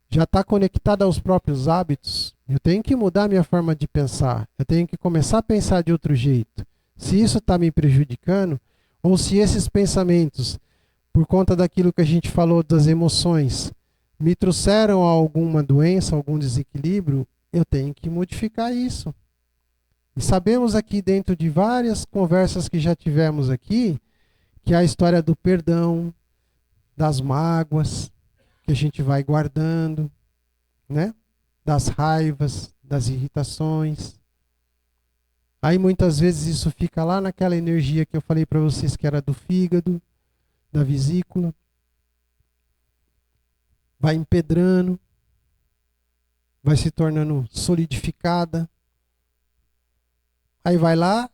Já está conectado aos próprios hábitos. Eu tenho que mudar minha forma de pensar. Eu tenho que começar a pensar de outro jeito. Se isso está me prejudicando, ou se esses pensamentos, por conta daquilo que a gente falou das emoções, me trouxeram a alguma doença, algum desequilíbrio, eu tenho que modificar isso. E sabemos aqui, dentro de várias conversas que já tivemos aqui, que a história do perdão, das mágoas, que a gente vai guardando, né? Das raivas, das irritações. Aí muitas vezes isso fica lá naquela energia que eu falei para vocês que era do fígado, da vesícula. Vai empedrando, vai se tornando solidificada. Aí vai lá,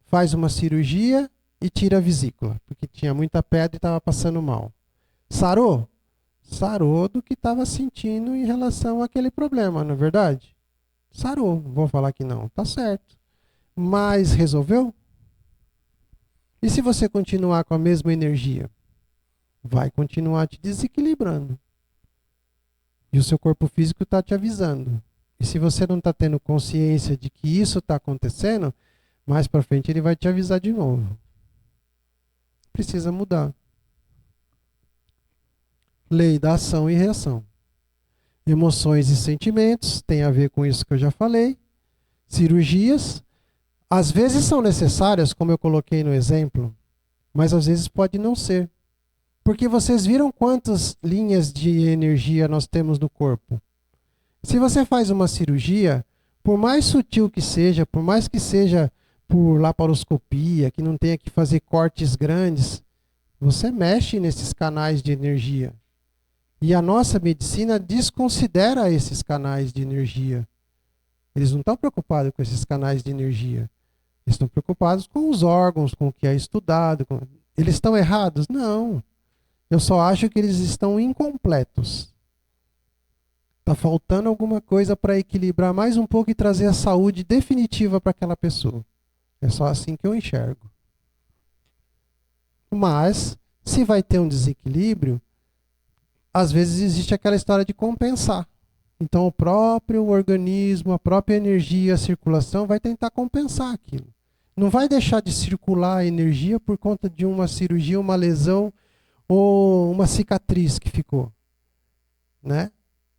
faz uma cirurgia e tira a vesícula, porque tinha muita pedra e estava passando mal. Sarou? Sarou do que estava sentindo em relação àquele problema, não é verdade? Sarou, vou falar que não, tá certo. Mas resolveu? E se você continuar com a mesma energia? Vai continuar te desequilibrando. E o seu corpo físico está te avisando. E se você não está tendo consciência de que isso está acontecendo, mais para frente ele vai te avisar de novo. Precisa mudar. Lei da ação e reação. Emoções e sentimentos, tem a ver com isso que eu já falei. Cirurgias, às vezes são necessárias, como eu coloquei no exemplo, mas às vezes pode não ser. Porque vocês viram quantas linhas de energia nós temos no corpo? Se você faz uma cirurgia, por mais sutil que seja, por mais que seja por laparoscopia, que não tenha que fazer cortes grandes, você mexe nesses canais de energia. E a nossa medicina desconsidera esses canais de energia. Eles não estão preocupados com esses canais de energia. Eles estão preocupados com os órgãos, com o que é estudado. Eles estão errados? Não. Eu só acho que eles estão incompletos. Está faltando alguma coisa para equilibrar mais um pouco e trazer a saúde definitiva para aquela pessoa. É só assim que eu enxergo. Mas, se vai ter um desequilíbrio, às vezes existe aquela história de compensar. Então, o próprio organismo, a própria energia, a circulação vai tentar compensar aquilo. Não vai deixar de circular a energia por conta de uma cirurgia, uma lesão ou uma cicatriz que ficou, né?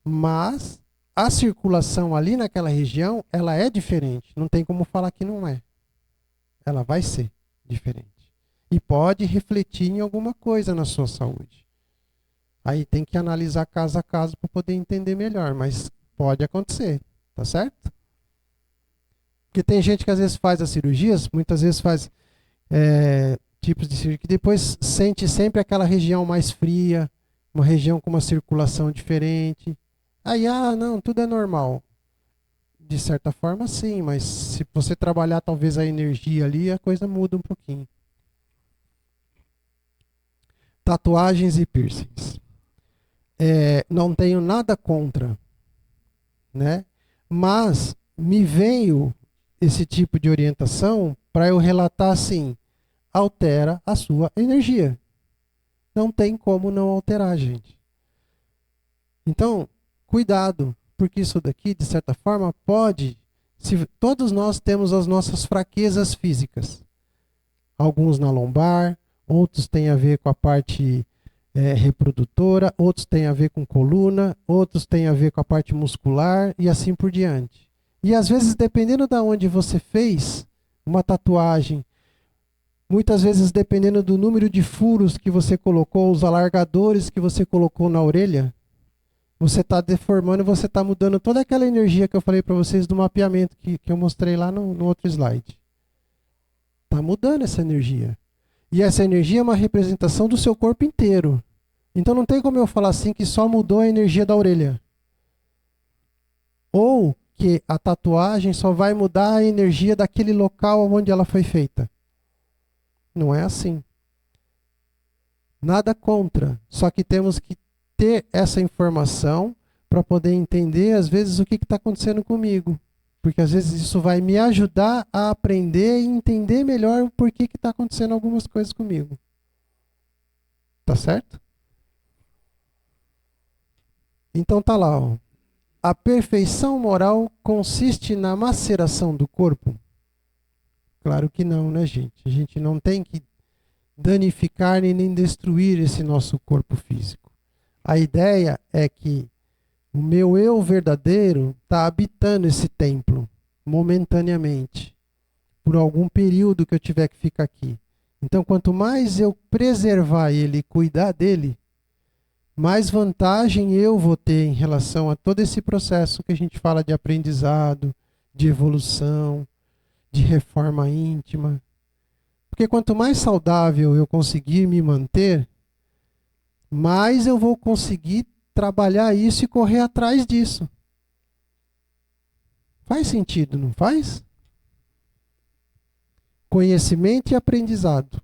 Mas a circulação ali naquela região, ela é diferente. Não tem como falar que não é. Ela vai ser diferente. E pode refletir em alguma coisa na sua saúde. Aí tem que analisar caso a caso para poder entender melhor. Mas pode acontecer, tá certo? Porque tem gente que às vezes faz as cirurgias, muitas vezes faz tipos de cirurgia, que depois sente sempre aquela região mais fria, uma região com uma circulação diferente. Aí, não, tudo é normal. De certa forma, sim, mas se você trabalhar talvez a energia ali, a coisa muda um pouquinho. Tatuagens e piercings. Não tenho nada contra, né? Mas me veio esse tipo de orientação para eu relatar assim, altera a sua energia. Não tem como não alterar, gente. Então, cuidado, porque isso daqui, de certa forma, pode... todos nós temos as nossas fraquezas físicas. Alguns na lombar, outros têm a ver com a parte reprodutora, outros têm a ver com coluna, outros têm a ver com a parte muscular e assim por diante. E às vezes, dependendo de onde você fez uma tatuagem, muitas vezes dependendo do número de furos que você colocou, os alargadores que você colocou na orelha, você está deformando e você está mudando toda aquela energia que eu falei para vocês do mapeamento que eu mostrei lá no outro slide. Está mudando essa energia. E essa energia é uma representação do seu corpo inteiro. Então não tem como eu falar assim que só mudou a energia da orelha. Ou que a tatuagem só vai mudar a energia daquele local onde ela foi feita. Não é assim. Nada contra. Só que temos que ter essa informação para poder entender, às vezes, o que está acontecendo comigo. Porque, às vezes, isso vai me ajudar a aprender e entender melhor o porquê que está acontecendo algumas coisas comigo. Tá certo? Então, tá lá, ó. A perfeição moral consiste na maceração do corpo? Claro que não, né, gente? A gente não tem que danificar nem destruir esse nosso corpo físico. A ideia é que o meu eu verdadeiro está habitando esse templo momentaneamente, por algum período que eu tiver que ficar aqui. Então, quanto mais eu preservar ele e cuidar dele, mais vantagem eu vou ter em relação a todo esse processo que a gente fala de aprendizado, de evolução, de reforma íntima. Porque quanto mais saudável eu conseguir me manter, mais eu vou conseguir trabalhar isso e correr atrás disso. Faz sentido, não faz? Conhecimento e aprendizado.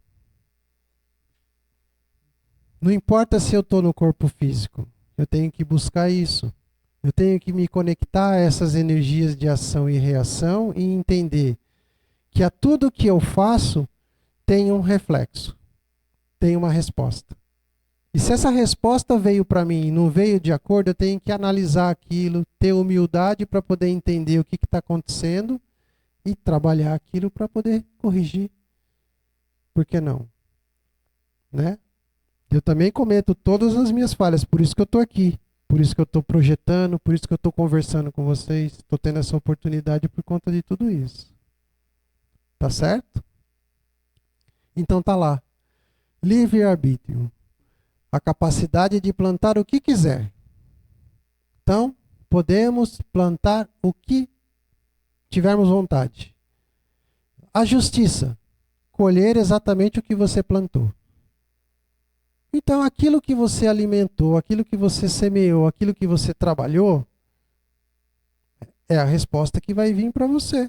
Não importa se eu estou no corpo físico, eu tenho que buscar isso. Eu tenho que me conectar a essas energias de ação e reação e entender que a tudo que eu faço tem um reflexo, tem uma resposta. E se essa resposta veio para mim e não veio de acordo, eu tenho que analisar aquilo, ter humildade para poder entender o que está acontecendo e trabalhar aquilo para poder corrigir. Por que não? Né? Eu também cometo todas as minhas falhas, por isso que eu estou aqui, por isso que eu estou projetando, por isso que eu estou conversando com vocês, estou tendo essa oportunidade por conta de tudo isso. Tá certo? Então tá lá. Livre-arbítrio. A capacidade de plantar o que quiser. Então, podemos plantar o que tivermos vontade. A justiça. Colher exatamente o que você plantou. Então, aquilo que você alimentou, aquilo que você semeou, aquilo que você trabalhou, é a resposta que vai vir para você.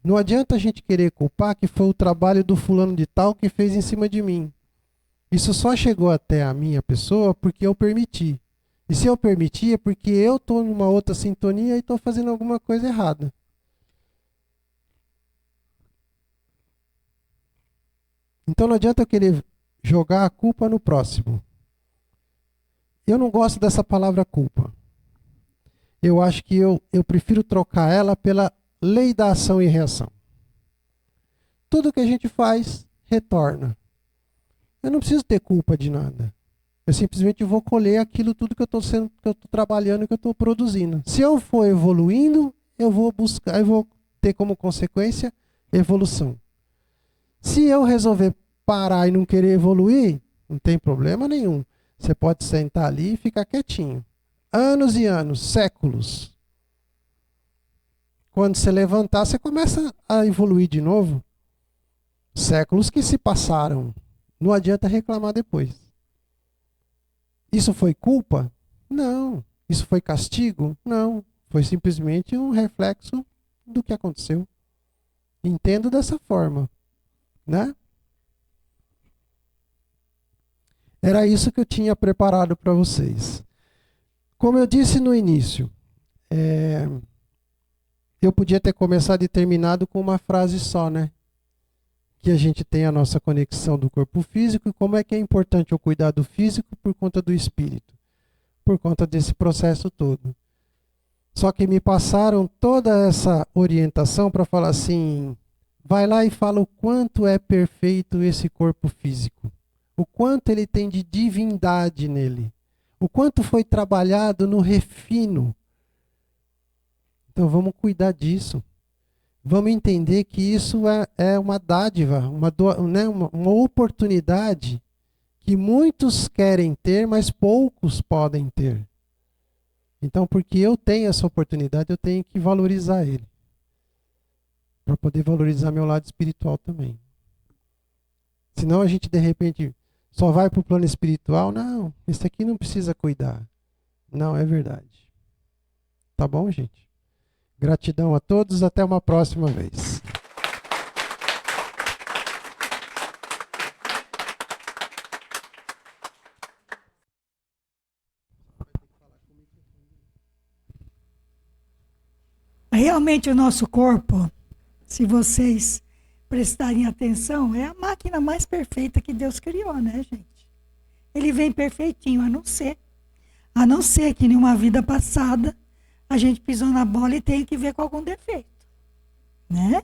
Não adianta a gente querer culpar que foi o trabalho do fulano de tal que fez em cima de mim. Isso só chegou até a minha pessoa porque eu permiti. E se eu permitir é porque eu estou numa outra sintonia e estou fazendo alguma coisa errada. Então não adianta eu querer jogar a culpa no próximo. Eu não gosto dessa palavra culpa. Eu acho que eu prefiro trocar ela pela lei da ação e reação. Tudo que a gente faz, retorna. Eu não preciso ter culpa de nada. Eu simplesmente vou colher aquilo tudo que eu estou trabalhando, que eu estou produzindo. Se eu for evoluindo, eu vou ter como consequência evolução. Se eu resolver parar e não querer evoluir, não tem problema nenhum. Você pode sentar ali e ficar quietinho. Anos e anos, séculos. Quando você levantar, você começa a evoluir de novo. Séculos que se passaram. Não adianta reclamar depois. Isso foi culpa? Não. Isso foi castigo? Não. Foi simplesmente um reflexo do que aconteceu. Entendo dessa forma, né? Era isso que eu tinha preparado para vocês. Como eu disse no início, eu podia ter começado e terminado com uma frase só, né? Que a gente tem a nossa conexão do corpo físico e como é que é importante eu cuidar do físico por conta do espírito, por conta desse processo todo. Só que me passaram toda essa orientação para falar assim, vai lá e fala o quanto é perfeito esse corpo físico, o quanto ele tem de divindade nele, o quanto foi trabalhado no refino. Então vamos cuidar disso. Vamos entender que isso é uma dádiva, uma oportunidade que muitos querem ter, mas poucos podem ter. Então, porque eu tenho essa oportunidade, eu tenho que valorizar ele. Para poder valorizar meu lado espiritual também. Senão a gente, de repente, só vai para o plano espiritual. Não, esse aqui não precisa cuidar. Não, é verdade. Tá bom, gente? Gratidão a todos, até uma próxima vez. Realmente o nosso corpo, se vocês prestarem atenção, é a máquina mais perfeita que Deus criou, né, gente? Ele vem perfeitinho, a não ser que em uma vida passada a gente pisou na bola e tem que ver com algum defeito, né?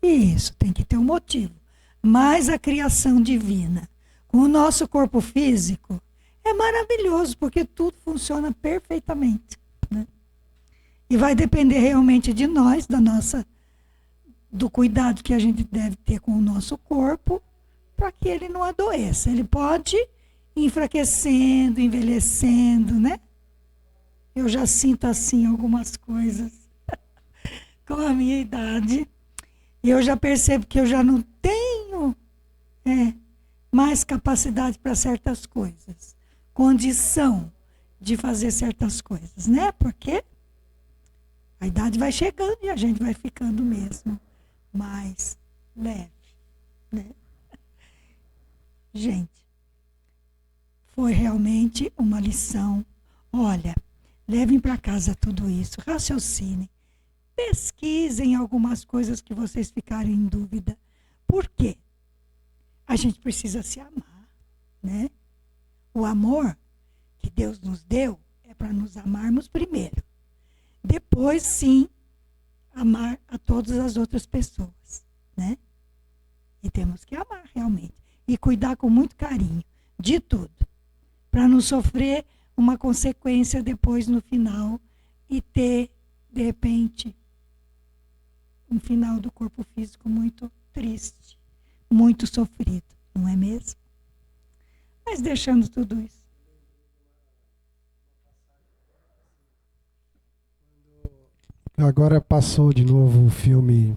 Isso, tem que ter um motivo. Mas a criação divina, com o nosso corpo físico, é maravilhoso, porque tudo funciona perfeitamente, né? E vai depender realmente de nós, do cuidado que a gente deve ter com o nosso corpo, para que ele não adoeça. Ele pode ir enfraquecendo, envelhecendo, né? Eu já sinto assim algumas coisas com a minha idade. E eu já percebo que eu já não tenho mais capacidade para certas coisas. Condição de fazer certas coisas, né? Porque a idade vai chegando e a gente vai ficando mesmo mais leve, né? Gente, foi realmente uma lição. Olha, levem para casa tudo isso, raciocinem, pesquisem algumas coisas que vocês ficarem em dúvida. Por quê? A gente precisa se amar, né? O amor que Deus nos deu é para nos amarmos primeiro. Depois, sim, amar a todas as outras pessoas, né? E temos que amar realmente. E cuidar com muito carinho de tudo. Para não sofrer uma consequência depois no final e ter, de repente, um final do corpo físico muito triste, muito sofrido, não é mesmo? Mas deixando tudo isso. Agora passou de novo o filme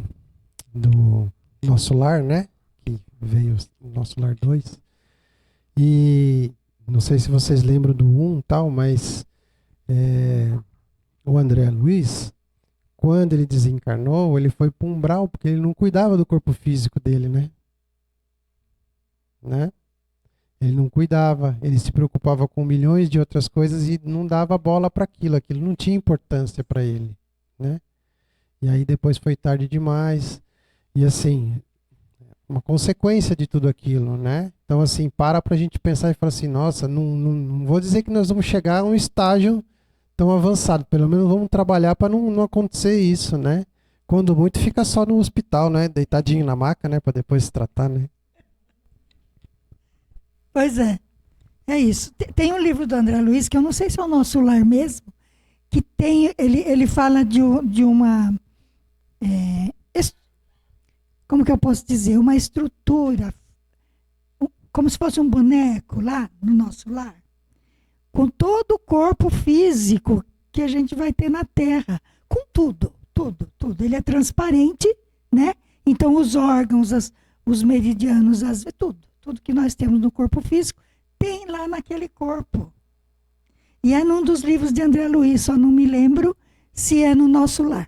do Nosso Lar, né? Que veio o Nosso Lar 2. E não sei se vocês lembram do 1 e tal, mas o André Luiz, quando ele desencarnou, ele foi para um umbral, porque ele não cuidava do corpo físico dele, né? Ele não cuidava, ele se preocupava com milhões de outras coisas e não dava bola para aquilo, aquilo não tinha importância para ele, né? E aí depois foi tarde demais, e assim, uma consequência de tudo aquilo, né? Então assim, para a gente pensar e falar assim, nossa, não vou dizer que nós vamos chegar a um estágio tão avançado, pelo menos vamos trabalhar para não acontecer isso, né? Quando muito fica só no hospital, né? Deitadinho na maca, né? Para depois se tratar, né? Pois é, é isso. Tem um livro do André Luiz, que eu não sei se é o Nosso Lar mesmo, que tem, ele fala de uma, como que eu posso dizer, uma estrutura, como se fosse um boneco lá no nosso lar, com todo o corpo físico que a gente vai ter na Terra, com tudo, tudo, tudo. Ele é transparente, né? Então os órgãos, os meridianos, tudo que nós temos no corpo físico, tem lá naquele corpo. E é num dos livros de André Luiz, só não me lembro se é no Nosso Lar.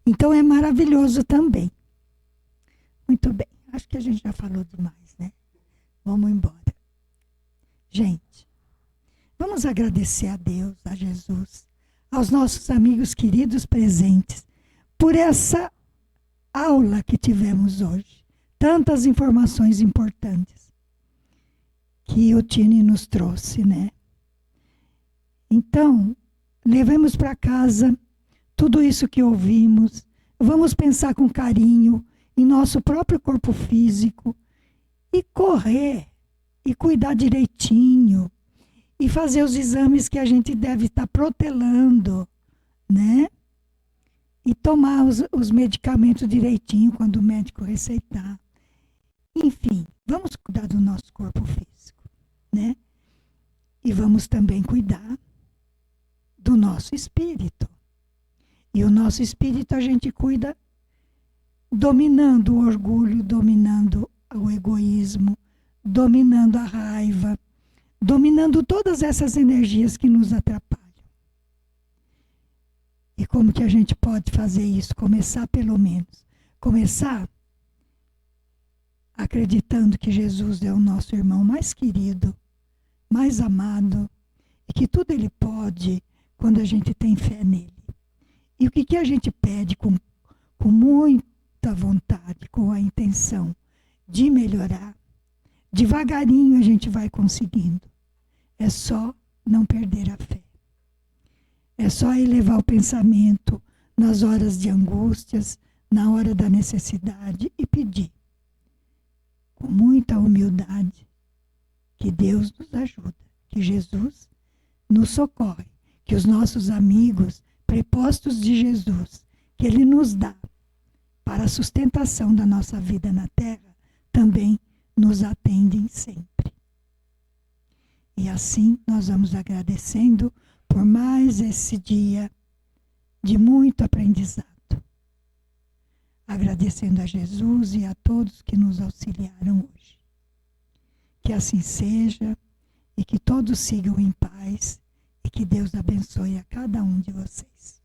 Então é maravilhoso também. Muito bem, acho que a gente já falou demais, né? Vamos embora. Gente, vamos agradecer a Deus, a Jesus, aos nossos amigos queridos presentes, por essa aula que tivemos hoje. Tantas informações importantes que o Tini nos trouxe, né? Então, levemos para casa tudo isso que ouvimos, vamos pensar com carinho em nosso próprio corpo físico e correr e cuidar direitinho e fazer os exames que a gente deve estar protelando, né? E tomar os medicamentos direitinho quando o médico receitar. Enfim, vamos cuidar do nosso corpo físico, né? E vamos também cuidar do nosso espírito. E o nosso espírito a gente cuida dominando o orgulho, dominando o egoísmo, dominando a raiva, dominando todas essas energias que nos atrapalham. E como que a gente pode fazer isso? Começar pelo menos. Começar acreditando que Jesus é o nosso irmão mais querido, mais amado, e que tudo ele pode quando a gente tem fé nele. E o que a gente pede com muita vontade, com a intenção de melhorar, devagarinho a gente vai conseguindo. É só não perder a fé. É só elevar o pensamento nas horas de angústias, na hora da necessidade e pedir, com muita humildade, que Deus nos ajuda, que Jesus nos socorre, que os nossos amigos prepostos de Jesus, que Ele nos dá para a sustentação da nossa vida na terra, também nos atendem sempre. E assim nós vamos agradecendo por mais esse dia de muito aprendizado. Agradecendo a Jesus e a todos que nos auxiliaram hoje. Que assim seja e que todos sigam em paz e que Deus abençoe a cada um de vocês.